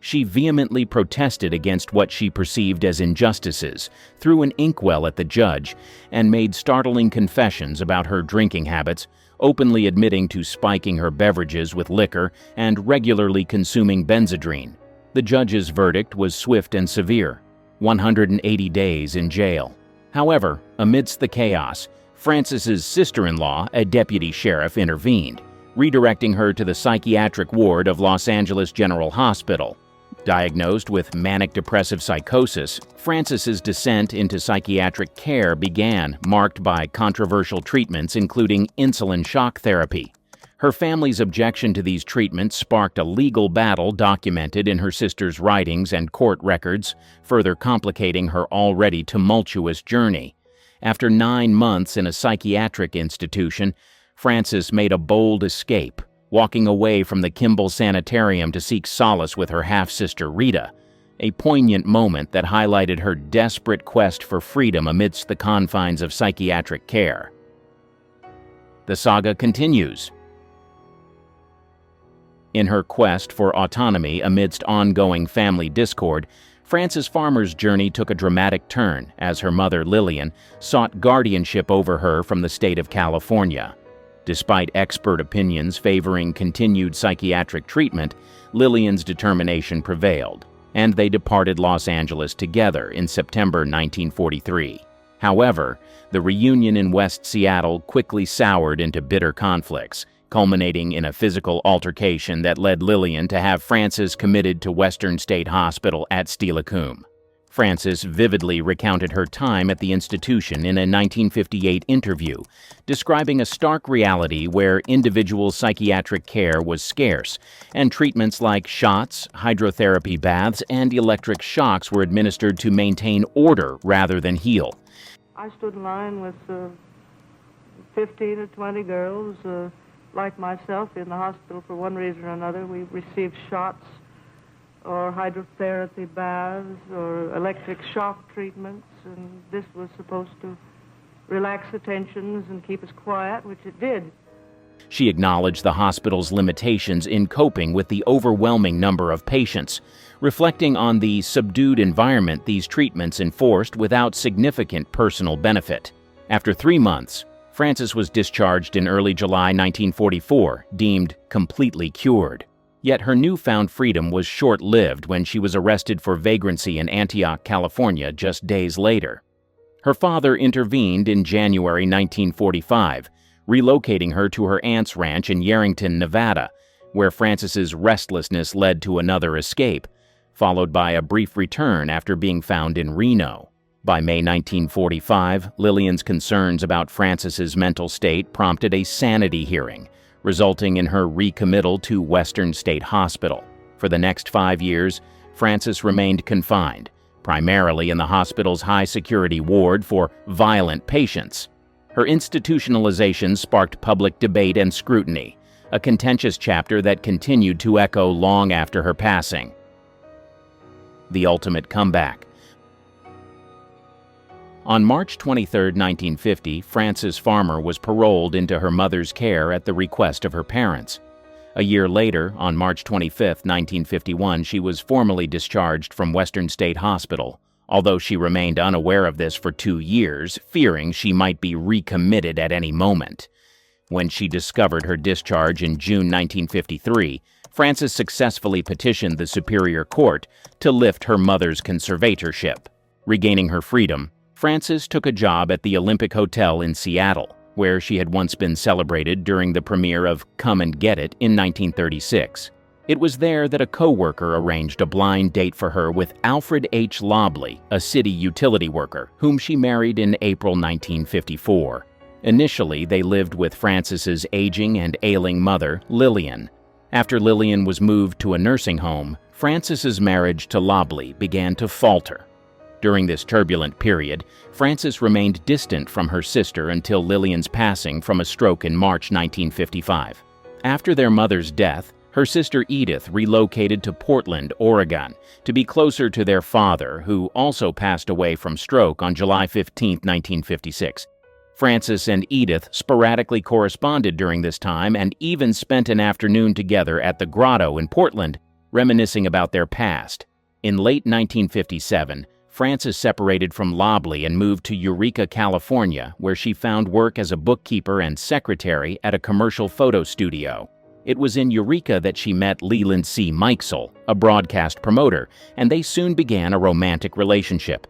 A: She vehemently protested against what she perceived as injustices, threw an inkwell at the judge, and made startling confessions about her drinking habits, openly admitting to spiking her beverages with liquor and regularly consuming Benzedrine. The judge's verdict was swift and severe: 180 days in jail. However, amidst the chaos, Frances's sister-in-law, a deputy sheriff, intervened, redirecting her to the psychiatric ward of Los Angeles General Hospital. Diagnosed with manic-depressive psychosis, Frances's descent into psychiatric care began, marked by controversial treatments including insulin shock therapy. Her family's objection to these treatments sparked a legal battle documented in her sister's writings and court records, further complicating her already tumultuous journey. After 9 months in a psychiatric institution, Frances made a bold escape, walking away from the Kimball Sanitarium to seek solace with her half-sister Rita, a poignant moment that highlighted her desperate quest for freedom amidst the confines of psychiatric care. The saga continues. In her quest for autonomy amidst ongoing family discord, Frances Farmer's journey took a dramatic turn as her mother, Lillian, sought guardianship over her from the state of California. Despite expert opinions favoring continued psychiatric treatment, Lillian's determination prevailed, and they departed Los Angeles together in September 1943. However, the reunion in West Seattle quickly soured into bitter conflicts, culminating in a physical altercation that led Lillian to have Frances committed to Western State Hospital at Steilacoom. Frances vividly recounted her time at the institution in a 1958 interview, describing a stark reality where individual psychiatric care was scarce, and treatments like shots, hydrotherapy baths, and electric shocks were administered to maintain order rather than heal.
D: I stood in line with 15 or 20 girls like myself in the hospital for one reason or another. We received shots or hydrotherapy baths or electric shock treatments, and this was supposed to relax the tensions and keep us quiet, which it did.
A: She acknowledged the hospital's limitations in coping with the overwhelming number of patients, reflecting on the subdued environment these treatments enforced without significant personal benefit. After 3 months, Frances was discharged in early July 1944, deemed completely cured. Yet her newfound freedom was short-lived when she was arrested for vagrancy in Antioch, California, just days later. Her father intervened in January 1945, relocating her to her aunt's ranch in Yerington, Nevada, where Frances's restlessness led to another escape, followed by a brief return after being found in Reno. By May 1945, Lillian's concerns about Frances's mental state prompted a sanity hearing, resulting in her recommittal to Western State Hospital. For the next 5 years, Frances remained confined, primarily in the hospital's high-security ward for violent patients. Her institutionalization sparked public debate and scrutiny, a contentious chapter that continued to echo long after her passing. The ultimate comeback. On March 23, 1950, Frances Farmer was paroled into her mother's care at the request of her parents. A year later, on March 25, 1951, she was formally discharged from Western State Hospital, although she remained unaware of this for 2 years, fearing she might be recommitted at any moment. When she discovered her discharge in June 1953, Frances successfully petitioned the Superior Court to lift her mother's conservatorship. Regaining her freedom, Frances took a job at the Olympic Hotel in Seattle, where she had once been celebrated during the premiere of Come and Get It in 1936. It was there that a co-worker arranged a blind date for her with Alfred H. Lobley, a city utility worker, whom she married in April 1954. Initially, they lived with Frances's aging and ailing mother, Lillian. After Lillian was moved to a nursing home, Frances's marriage to Lobley began to falter. During this turbulent period, Frances remained distant from her sister until Lillian's passing from a stroke in March 1955. After their mother's death, her sister Edith relocated to Portland, Oregon, to be closer to their father, who also passed away from stroke on July 15, 1956. Frances and Edith sporadically corresponded during this time and even spent an afternoon together at the Grotto in Portland. reminiscing about their past. In late 1957, Frances separated from Lobley and moved to Eureka, California, where she found work as a bookkeeper and secretary at a commercial photo studio. It was in Eureka that she met Leland C. Mikesell, a broadcast promoter, and they soon began a romantic relationship.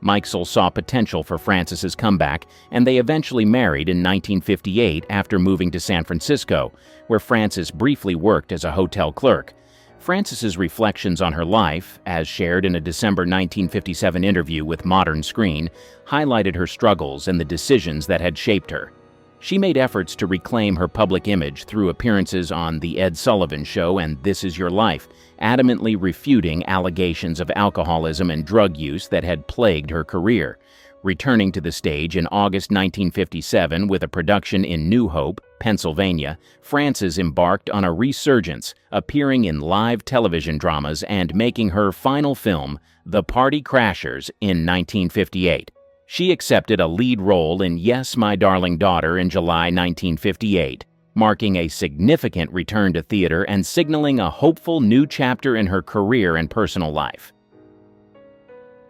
A: Mikesell saw potential for Frances's comeback, and they eventually married in 1958 after moving to San Francisco, where Frances briefly worked as a hotel clerk. Frances's reflections on her life, as shared in a December 1957 interview with Modern Screen, highlighted her struggles and the decisions that had shaped her. She made efforts to reclaim her public image through appearances on The Ed Sullivan Show and This Is Your Life, adamantly refuting allegations of alcoholism and drug use that had plagued her career. Returning to the stage in August 1957 with a production in New Hope, Pennsylvania, Frances embarked on a resurgence, appearing in live television dramas and making her final film, The Party Crashers, in 1958. She accepted a lead role in Yes, My Darling Daughter in July 1958, marking a significant return to theater and signaling a hopeful new chapter in her career and personal life.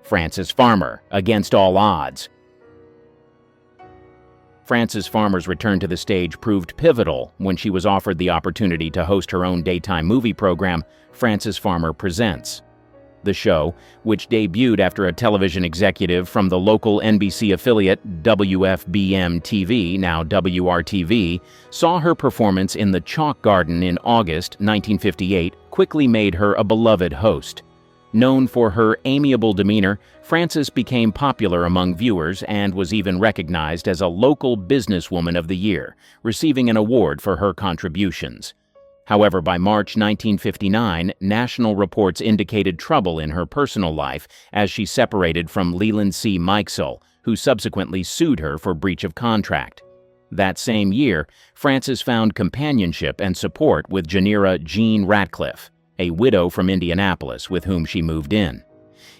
A: Frances Farmer, Against All Odds. Frances Farmer's return to the stage proved pivotal when she was offered the opportunity to host her own daytime movie program, Frances Farmer Presents. The show, which debuted after a television executive from the local NBC affiliate WFBM-TV, now WRTV, saw her performance in the Chalk Garden in August 1958, quickly made her a beloved host. Known for her amiable demeanor, Frances became popular among viewers and was even recognized as a local businesswoman of the year, receiving an award for her contributions. However, by March 1959, national reports indicated trouble in her personal life as she separated from Leland C. Mikesell, who subsequently sued her for breach of contract. That same year, Frances found companionship and support with Janira Jean Ratcliffe, a widow from Indianapolis with whom she moved in.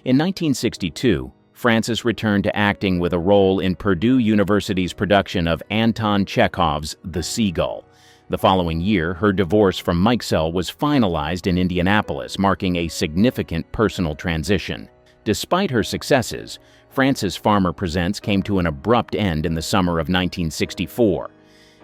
A: In 1962, Frances returned to acting with a role in Purdue University's production of Anton Chekhov's The Seagull. The following year, her divorce from Mikesell was finalized in Indianapolis, marking a significant personal transition. Despite her successes, Frances Farmer Presents came to an abrupt end in the summer of 1964.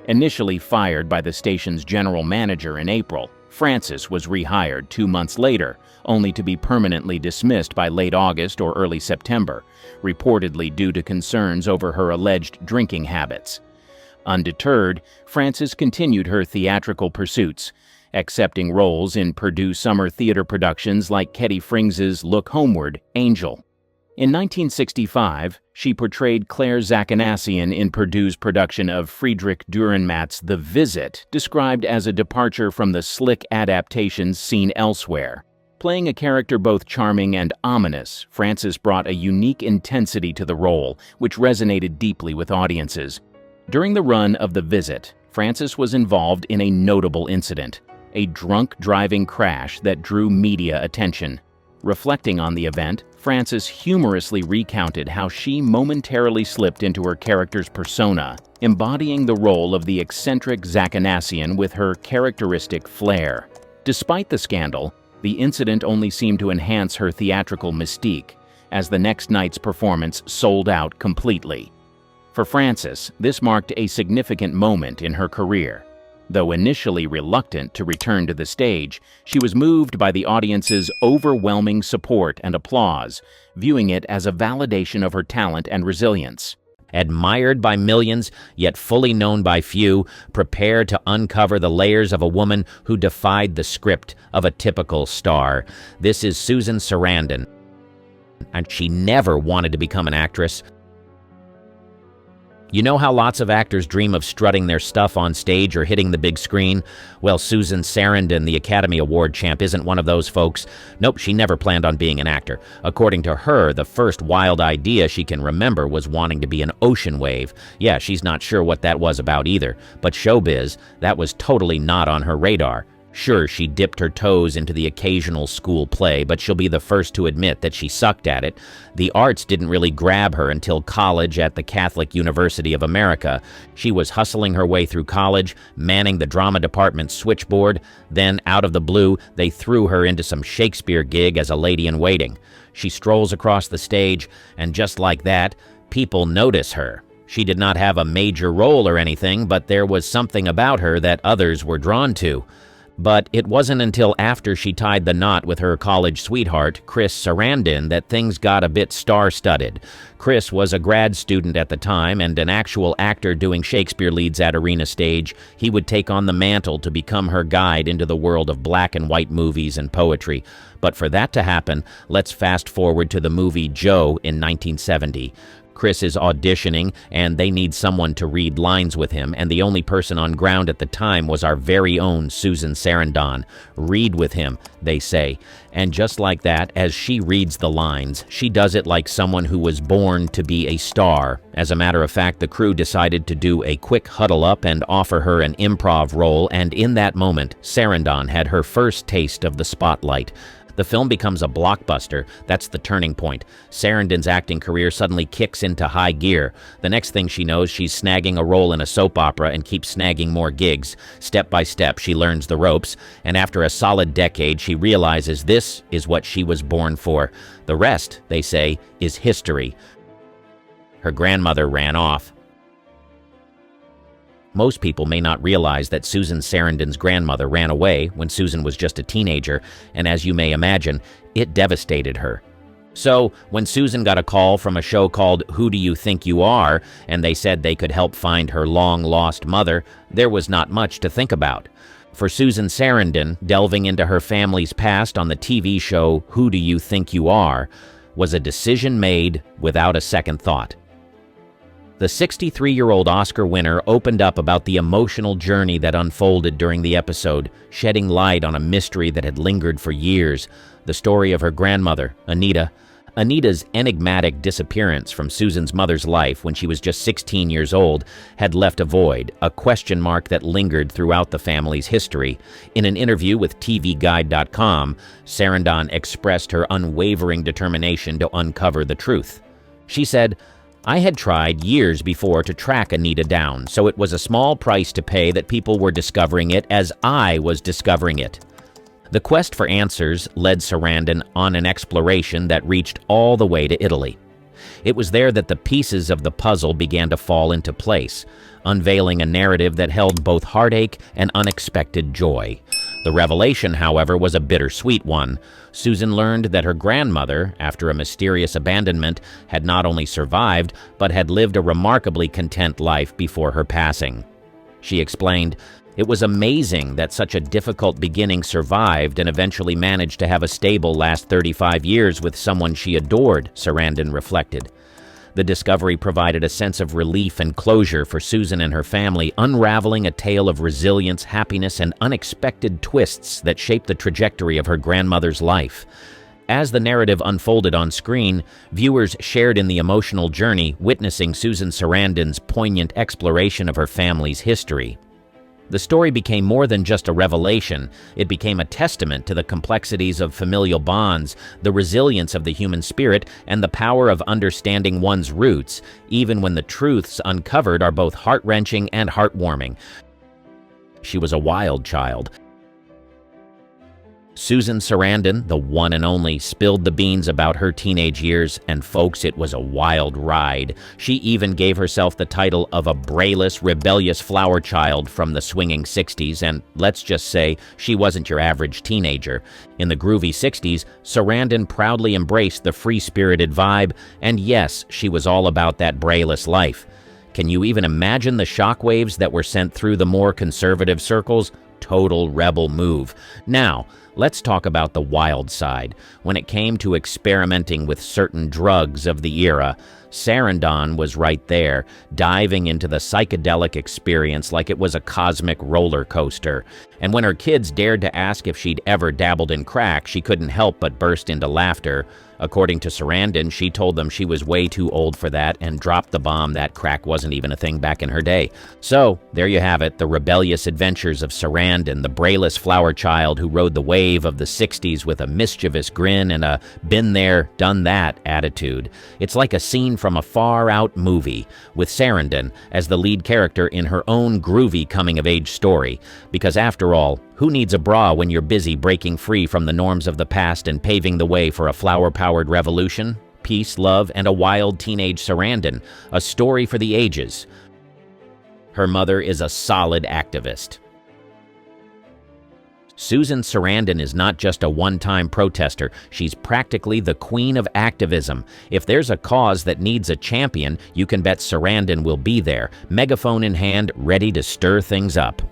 A: Initially fired by the station's general manager in April, Frances was rehired 2 months later, only to be permanently dismissed by late August or early September, reportedly due to concerns over her alleged drinking habits. Undeterred, Frances continued her theatrical pursuits, accepting roles in Purdue summer theater productions like Ketty Frings's Look Homeward, Angel. In 1965, she portrayed Claire Zachanassian in Purdue's production of Friedrich Dürrenmatt's The Visit, described as a departure from the slick adaptations seen elsewhere. Playing a character both charming and ominous, Frances brought a unique intensity to the role, which resonated deeply with audiences. During the run of The Visit, Frances was involved in a notable incident, a drunk driving crash that drew media attention. Reflecting on the event, Frances humorously recounted how she momentarily slipped into her character's persona, embodying the role of the eccentric Zachanassian with her characteristic flair. Despite the scandal, the incident only seemed to enhance her theatrical mystique, as the next night's performance sold out completely. For Frances, this marked a significant moment in her career. Though initially reluctant to return to the stage, she was moved by the audience's overwhelming support and applause, viewing it as a validation of her talent and resilience.
E: Admired by millions, yet fully known by few, prepare to uncover the layers of a woman who defied the script of a typical star. This is Susan Sarandon, and she never wanted to become an actress. You know how lots of actors dream of strutting their stuff on stage or hitting the big screen? Well, Susan Sarandon, the Academy Award champ, isn't one of those folks. Nope, she never planned on being an actor. According to her, the first wild idea she can remember was wanting to be an ocean wave. Yeah, she's not sure what that was about either, but showbiz, that was totally not on her radar. Sure, she dipped her toes into the occasional school play, but she'll be the first to admit that she sucked at it. The arts didn't really grab her until college at the Catholic University of America. She was hustling her way through college, manning the drama department's switchboard. Then, out of the blue, they threw her into some Shakespeare gig as a lady-in-waiting. She strolls across the stage, and just like that, people notice her. She did not have a major role or anything, but there was something about her that others were drawn to. But it wasn't until after she tied the knot with her college sweetheart, Chris Sarandon, that things got a bit star-studded. Chris was a grad student at the time and an actual actor doing Shakespeare leads at arena stage. He would take on the mantle to become her guide into the world of black and white movies and poetry. But for that to happen, let's fast forward to the movie Joe in 1970. Chris is auditioning, and they need someone to read lines with him, and the only person on ground at the time was our very own Susan Sarandon. Read with him, they say. And just like that, as she reads the lines, she does it like someone who was born to be a star. As a matter of fact, the crew decided to do a quick huddle up and offer her an improv role, and in that moment, Sarandon had her first taste of the spotlight. The film becomes a blockbuster. That's the turning point. Sarandon's acting career suddenly kicks into high gear. The next thing she knows, she's snagging a role in a soap opera and keeps snagging more gigs. Step by step, she learns the ropes, and after a solid decade, she realizes this is what she was born for. The rest, they say, is history. Her grandmother ran off. Most people may not realize that Susan Sarandon's grandmother ran away when Susan was just a teenager, and as you may imagine, it devastated her. So, when Susan got a call from a show called Who Do You Think You Are, and they said they could help find her long-lost mother, there was not much to think about. For Susan Sarandon, delving into her family's past on the TV show Who Do You Think You Are was a decision made without a second thought. The 63-year-old Oscar winner opened up about the emotional journey that unfolded during the episode, shedding light on a mystery that had lingered for years, the story of her grandmother, Anita. Anita's enigmatic disappearance from Susan's mother's life when she was just 16 years old had left a void, a question mark that lingered throughout the family's history. In an interview with TVGuide.com, Sarandon expressed her unwavering determination to uncover the truth. She said, "I had tried years before to track Anita down, so it was a small price to pay that people were discovering it as I was discovering it." The quest for answers led Sarandon on an exploration that reached all the way to Italy. It was there that the pieces of the puzzle began to fall into place, unveiling a narrative that held both heartache and unexpected joy. The revelation, however, was a bittersweet one. Susan learned that her grandmother, after a mysterious abandonment, had not only survived, but had lived a remarkably content life before her passing. She explained, "It was amazing that such a difficult beginning survived and eventually managed to have a stable last 35 years with someone she adored," Sarandon reflected. The discovery provided a sense of relief and closure for Susan and her family, unraveling a tale of resilience, happiness, and unexpected twists that shaped the trajectory of her grandmother's life. As the narrative unfolded on screen, viewers shared in the emotional journey, witnessing Susan Sarandon's poignant exploration of her family's history. The story became more than just a revelation. It became a testament to the complexities of familial bonds, the resilience of the human spirit, and the power of understanding one's roots, even when the truths uncovered are both heart-wrenching and heartwarming. She was a wild child. Susan Sarandon, the one and only, spilled the beans about her teenage years, and folks, it was a wild ride. She even gave herself the title of a brayless, rebellious flower child from the swinging 60s, and let's just say, she wasn't your average teenager. In the groovy 60s, Sarandon proudly embraced the free-spirited vibe, and yes, she was all about that brayless life. Can you even imagine the shockwaves that were sent through the more conservative circles? Total rebel move. Now, let's talk about the wild side. When it came to experimenting with certain drugs of the era, Sarandon was right there, diving into the psychedelic experience like it was a cosmic roller coaster. And when her kids dared to ask if she'd ever dabbled in crack, she couldn't help but burst into laughter. According to Sarandon, she told them she was way too old for that and dropped the bomb that crack wasn't even a thing back in her day. So, there you have it, the rebellious adventures of Sarandon. Sarandon, the brayless flower child who rode the wave of the 60s with a mischievous grin and a been there, done that attitude. It's like a scene from a far-out movie, with Sarandon as the lead character in her own groovy coming-of-age story. Because after all, who needs a bra when you're busy breaking free from the norms of the past and paving the way for a flower-powered revolution? Peace, love, and a wild teenage Sarandon, a story for the ages. Her mother is a solid activist. Susan Sarandon is not just a one-time protester, she's practically the queen of activism. If there's a cause that needs a champion, you can bet Sarandon will be there, megaphone in hand, ready to stir things up.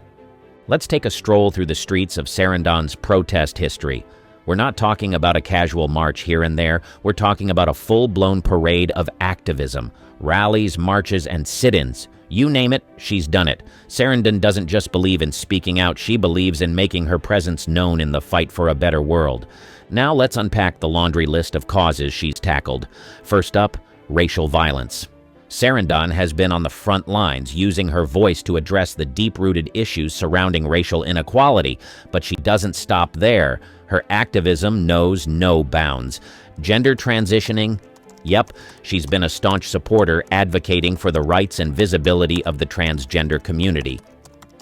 E: Let's take a stroll through the streets of Sarandon's protest history. We're not talking about a casual march here and there, we're talking about a full-blown parade of activism, rallies, marches, and sit-ins. You name it, she's done it. Sarandon doesn't just believe in speaking out, she believes in making her presence known in the fight for a better world. Now let's unpack the laundry list of causes she's tackled. First up, racial violence. Sarandon has been on the front lines, using her voice to address the deep-rooted issues surrounding racial inequality. But she doesn't stop there. Her activism knows no bounds. Gender transitioning? Yep, she's been a staunch supporter advocating for the rights and visibility of the transgender community.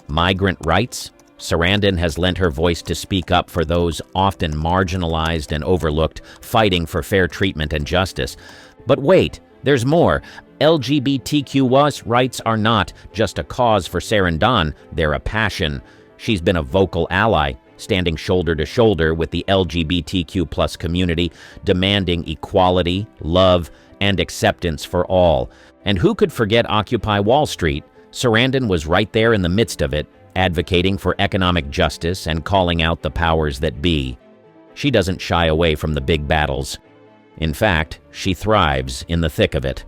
E: Migrant rights? Sarandon has lent her voice to speak up for those often marginalized and overlooked, fighting for fair treatment and justice. But wait, there's more. LGBTQ+ rights are not just a cause for Sarandon, they're a passion. She's been a vocal ally, standing shoulder to shoulder with the LGBTQ+ community, demanding equality, love, and acceptance for all. And who could forget Occupy Wall Street? Sarandon was right there in the midst of it, advocating for economic justice and calling out the powers that be. She doesn't shy away from the big battles. In fact, she thrives in the thick of it.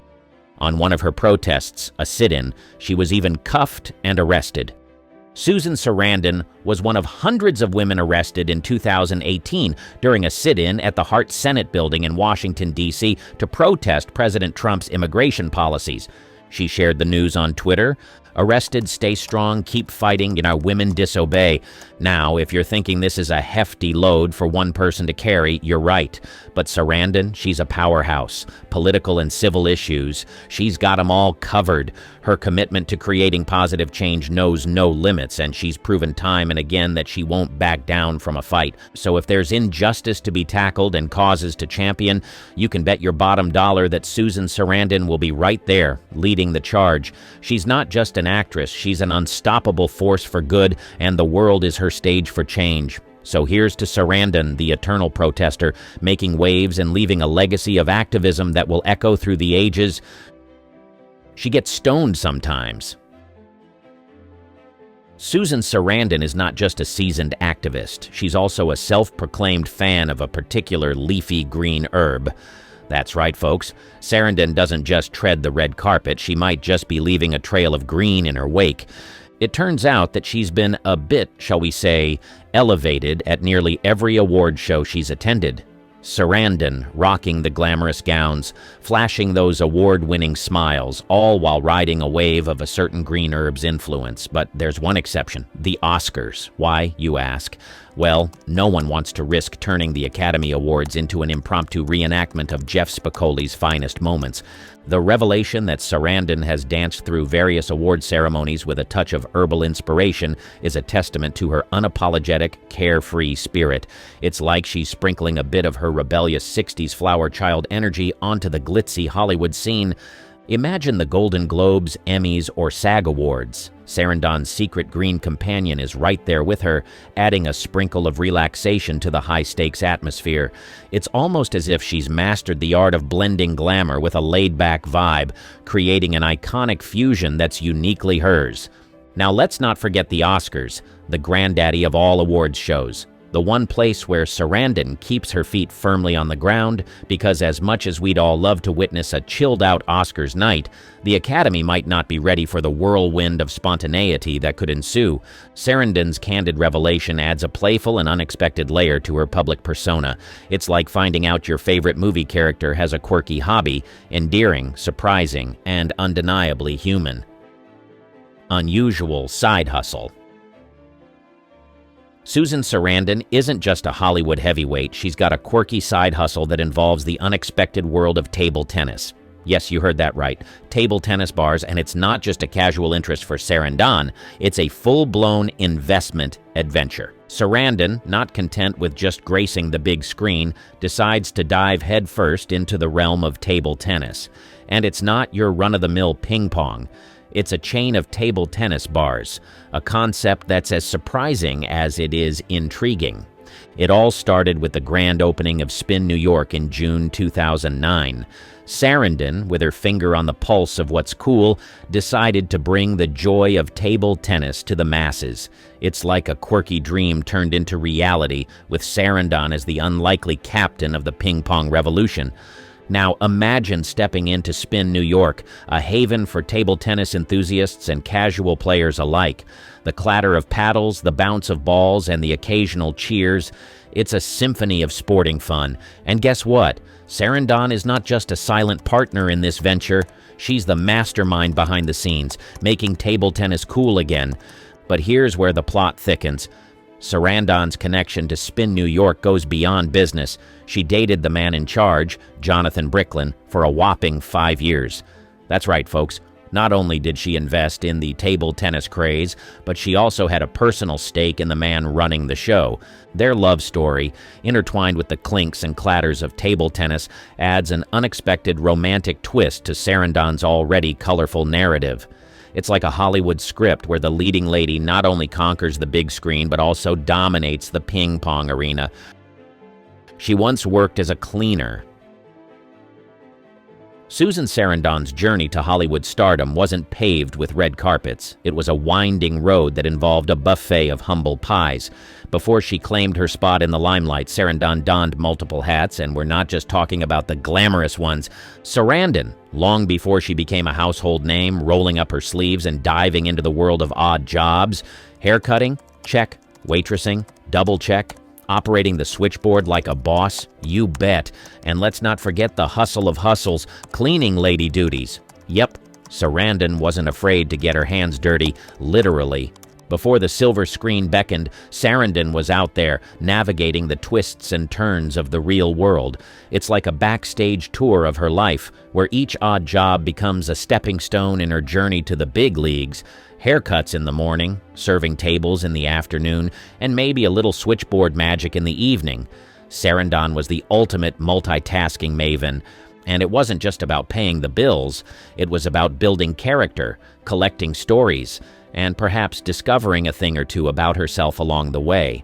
E: On one of her protests, a sit-in, she was even cuffed and arrested. Susan Sarandon was one of hundreds of women arrested in 2018 during a sit-in at the Hart Senate building in Washington, D.C. to protest President Trump's immigration policies. She shared the news on Twitter. Arrested, stay strong, keep fighting, women disobey. Now, if you're thinking this is a hefty load for one person to carry, you're right. But Sarandon, she's a powerhouse. Political and civil issues, she's got them all covered. Her commitment to creating positive change knows no limits, and she's proven time and again that she won't back down from a fight. So if there's injustice to be tackled and causes to champion, you can bet your bottom dollar that Susan Sarandon will be right there, leading the charge. She's not just an actress, she's an unstoppable force for good, and the world is her stage for change. So here's to Sarandon, the eternal protester, making waves and leaving a legacy of activism that will echo through the ages. She gets stoned sometimes. Susan Sarandon is not just a seasoned activist, she's also a self-proclaimed fan of a particular leafy green herb. That's right, folks. Sarandon doesn't just tread the red carpet, she might just be leaving a trail of green in her wake. It turns out that she's been a bit, shall we say, elevated at nearly every award show she's attended. Sarandon, rocking the glamorous gowns, flashing those award-winning smiles, all while riding a wave of a certain green herb's influence. But there's one exception, the Oscars. Why, you ask? Well, no one wants to risk turning the Academy Awards into an impromptu reenactment of Jeff Spicoli's finest moments. The revelation that Sarandon has danced through various award ceremonies with a touch of herbal inspiration is a testament to her unapologetic, carefree spirit. It's like she's sprinkling a bit of her rebellious 60s flower child energy onto the glitzy Hollywood scene. Imagine the Golden Globes, Emmys, or SAG Awards. Sarandon's secret green companion is right there with her, adding a sprinkle of relaxation to the high-stakes atmosphere. It's almost as if she's mastered the art of blending glamour with a laid-back vibe, creating an iconic fusion that's uniquely hers. Now let's not forget the Oscars, the granddaddy of all awards shows. The one place where Sarandon keeps her feet firmly on the ground, because as much as we'd all love to witness a chilled-out Oscars night, the Academy might not be ready for the whirlwind of spontaneity that could ensue. Sarandon's candid revelation adds a playful and unexpected layer to her public persona. It's like finding out your favorite movie character has a quirky hobby, endearing, surprising, and undeniably human. Unusual side hustle. Susan Sarandon isn't just a Hollywood heavyweight, she's got a quirky side hustle that involves the unexpected world of table tennis. Yes, you heard that right. Table tennis bars, and it's not just a casual interest for Sarandon, it's a full-blown investment adventure. Sarandon, not content with just gracing the big screen, decides to dive headfirst into the realm of table tennis. And it's not your run-of-the-mill ping pong. It's a chain of table tennis bars, a concept that's as surprising as it is intriguing. It all started with the grand opening of Spin New York in June 2009. Sarandon, with her finger on the pulse of what's cool, decided to bring the joy of table tennis to the masses. It's like a quirky dream turned into reality, with Sarandon as the unlikely captain of the ping-pong revolution. Now imagine stepping into Spin New York, a haven for table tennis enthusiasts and casual players alike. The clatter of paddles, the bounce of balls, and the occasional cheers. It's a symphony of sporting fun. And guess what? Sarandon is not just a silent partner in this venture. She's the mastermind behind the scenes, making table tennis cool again. But here's where the plot thickens. Sarandon's connection to Spin New York goes beyond business. She dated the man in charge, Jonathan Bricklin, for a whopping 5 years. That's right, folks. Not only did she invest in the table tennis craze, but she also had a personal stake in the man running the show. Their love story, intertwined with the clinks and clatters of table tennis, adds an unexpected romantic twist to Sarandon's already colorful narrative. It's like a Hollywood script where the leading lady not only conquers the big screen but also dominates the ping-pong arena. She once worked as a cleaner. Susan Sarandon's journey to Hollywood stardom wasn't paved with red carpets. It was a winding road that involved a buffet of humble pies. Before she claimed her spot in the limelight, Sarandon donned multiple hats, and we're not just talking about the glamorous ones. Sarandon, long before she became a household name, rolling up her sleeves and diving into the world of odd jobs. Haircutting? Check. Waitressing? Double check. Operating the switchboard like a boss? You bet. And let's not forget the hustle of hustles, cleaning lady duties. Yep, Sarandon wasn't afraid to get her hands dirty, literally. Before the silver screen beckoned, Sarandon was out there, navigating the twists and turns of the real world. It's like a backstage tour of her life, where each odd job becomes a stepping stone in her journey to the big leagues. Haircuts in the morning, serving tables in the afternoon, and maybe a little switchboard magic in the evening. Sarandon was the ultimate multitasking maven. And it wasn't just about paying the bills. It was about building character, collecting stories, and perhaps discovering a thing or two about herself along the way.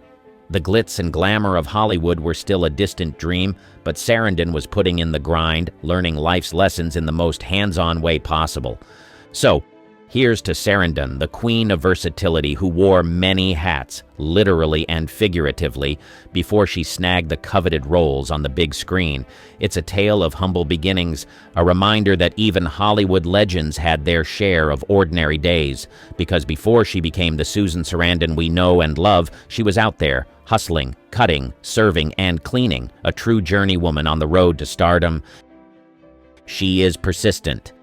E: The glitz and glamour of Hollywood were still a distant dream, but Sarandon was putting in the grind, learning life's lessons in the most hands-on way possible. So, here's to Sarandon, the queen of versatility who wore many hats, literally and figuratively, before she snagged the coveted roles on the big screen. It's a tale of humble beginnings, a reminder that even Hollywood legends had their share of ordinary days, because before she became the Susan Sarandon we know and love, she was out there, hustling, cutting, serving, and cleaning, a true journeywoman on the road to stardom. She is persistent.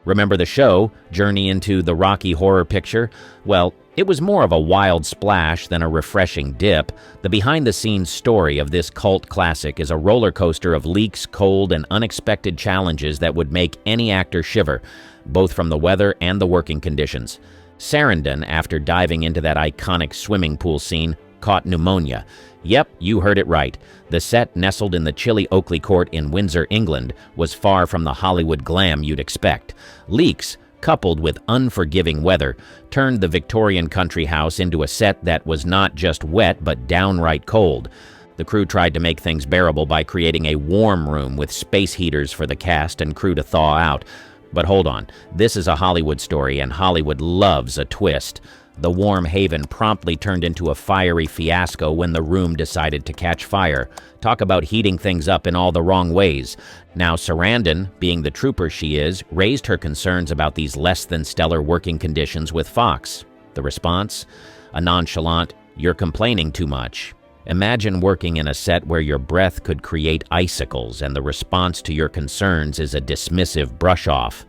E: Remember the show, Journey into the Rocky Horror Picture? Well, it was more of a wild splash than a refreshing dip. The behind-the-scenes story of this cult classic is a roller coaster of leaks, cold, and unexpected challenges that would make any actor shiver, both from the weather and the working conditions. Sarandon, after diving into that iconic swimming pool scene, caught pneumonia. Yep, you heard it right. The set, nestled in the chilly Oakley Court in Windsor, England, was far from the Hollywood glam you'd expect. Leaks, coupled with unforgiving weather, turned the Victorian country house into a set that was not just wet but downright cold. The crew tried to make things bearable by creating a warm room with space heaters for the cast and crew to thaw out. But hold on, this is a Hollywood story, and Hollywood loves a twist. The warm haven promptly turned into a fiery fiasco when the room decided to catch fire. Talk about heating things up in all the wrong ways. Now Sarandon, being the trooper she is, raised her concerns about these less-than-stellar working conditions with Fox. The response? A nonchalant, "You're complaining too much." Imagine working in a set where your breath could create icicles and the response to your concerns is a dismissive brush-off.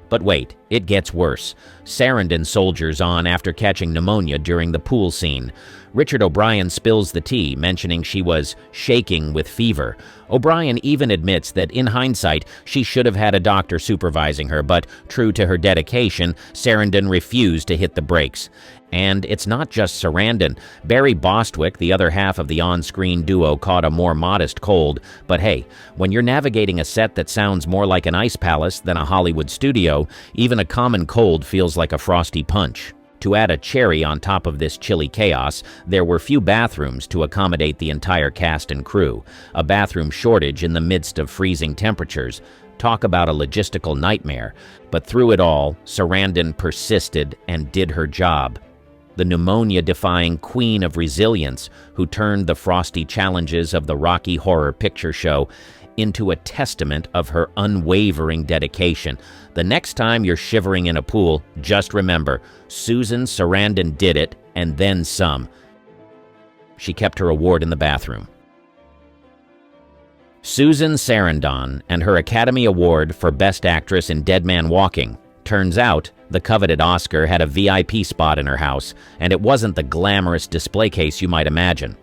E: But wait, it gets worse. Sarandon soldiers on after catching pneumonia during the pool scene. Richard O'Brien spills the tea, mentioning she was shaking with fever. O'Brien even admits that in hindsight, she should have had a doctor supervising her, but true to her dedication, Sarandon refused to hit the brakes. And it's not just Sarandon. Barry Bostwick, the other half of the on-screen duo, caught a more modest cold. But hey, when you're navigating a set that sounds more like an ice palace than a Hollywood studio, even a common cold feels like a frosty punch. To add a cherry on top of this chilly chaos, there were few bathrooms to accommodate the entire cast and crew. A bathroom shortage in the midst of freezing temperatures. Talk about a logistical nightmare. But through it all, Sarandon persisted and did her job. The pneumonia-defying queen of resilience who turned the frosty challenges of the Rocky Horror Picture Show into a testament of her unwavering dedication. The next time you're shivering in a pool, just remember, Susan Sarandon did it, and then some. She kept her award in the bathroom. Susan Sarandon and her Academy Award for Best Actress in Dead Man Walking. Turns out, the coveted Oscar had a VIP spot in her house, and it wasn't the glamorous display case you might imagine.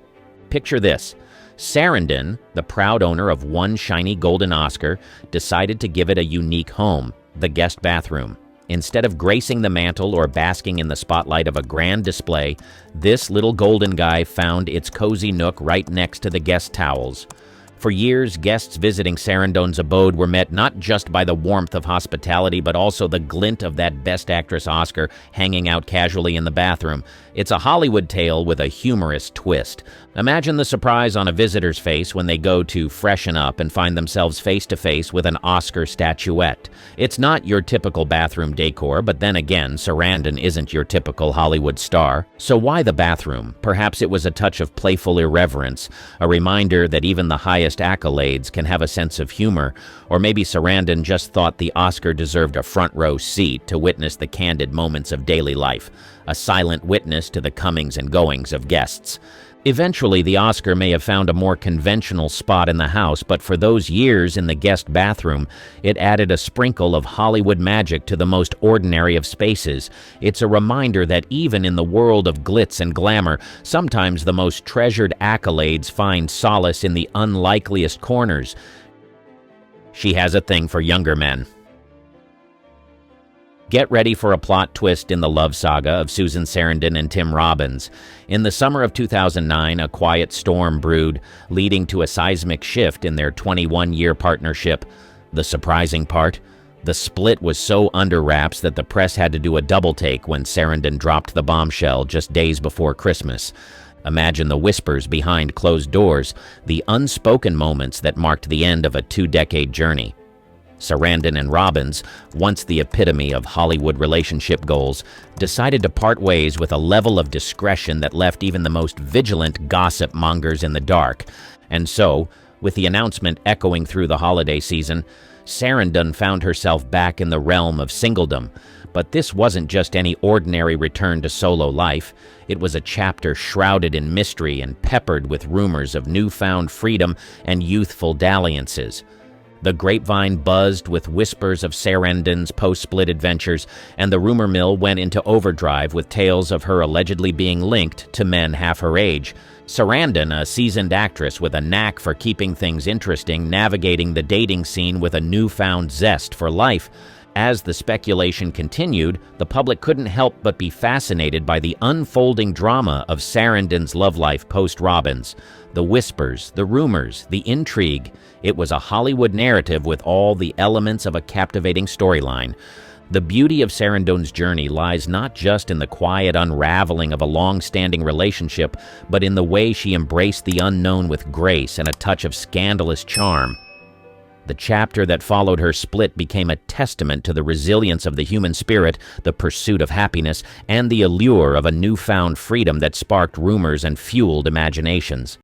E: Picture this. Sarandon, the proud owner of one shiny golden Oscar, decided to give it a unique home, the guest bathroom. Instead of gracing the mantle or basking in the spotlight of a grand display, this little golden guy found its cozy nook right next to the guest towels. For years, guests visiting Sarandon's abode were met not just by the warmth of hospitality, but also the glint of that Best Actress Oscar hanging out casually in the bathroom. It's a Hollywood tale with a humorous twist. Imagine the surprise on a visitor's face when they go to freshen up and find themselves face-to-face with an Oscar statuette. It's not your typical bathroom decor, but then again, Sarandon isn't your typical Hollywood star. So why the bathroom? Perhaps it was a touch of playful irreverence, a reminder that even the highest accolades can have a sense of humor, or maybe Sarandon just thought the Oscar deserved a front-row seat to witness the candid moments of daily life, a silent witness to the comings and goings of guests. Eventually, the Oscar may have found a more conventional spot in the house, but for those years in the guest bathroom, it added a sprinkle of Hollywood magic to the most ordinary of spaces. It's a reminder that even in the world of glitz and glamour, sometimes the most treasured accolades find solace in the unlikeliest corners. She has a thing for younger men. Get ready for a plot twist in the love saga of Susan Sarandon and Tim Robbins. In the summer of 2009, a quiet storm brewed, leading to a seismic shift in their 21-year partnership. The surprising part? The split was so under wraps that the press had to do a double take when Sarandon dropped the bombshell just days before Christmas. Imagine the whispers behind closed doors, the unspoken moments that marked the end of a two-decade journey. Sarandon and Robbins, once the epitome of Hollywood relationship goals, decided to part ways with a level of discretion that left even the most vigilant gossip mongers in the dark. And so, with the announcement echoing through the holiday season, Sarandon found herself back in the realm of singledom. But this wasn't just any ordinary return to solo life. It was a chapter shrouded in mystery and peppered with rumors of newfound freedom and youthful dalliances. The grapevine buzzed with whispers of Sarandon's post-split adventures, and the rumor mill went into overdrive with tales of her allegedly being linked to men half her age. Sarandon, a seasoned actress with a knack for keeping things interesting, navigating the dating scene with a newfound zest for life. As the speculation continued, the public couldn't help but be fascinated by the unfolding drama of Sarandon's love life post-Robbins. The whispers, the rumors, the intrigue. It was a Hollywood narrative with all the elements of a captivating storyline. The beauty of Sarandon's journey lies not just in the quiet unraveling of a long-standing relationship, but in the way she embraced the unknown with grace and a touch of scandalous charm. The chapter that followed her split became a testament to the resilience of the human spirit, the pursuit of happiness, and the allure of a newfound freedom that sparked rumors and fueled imaginations.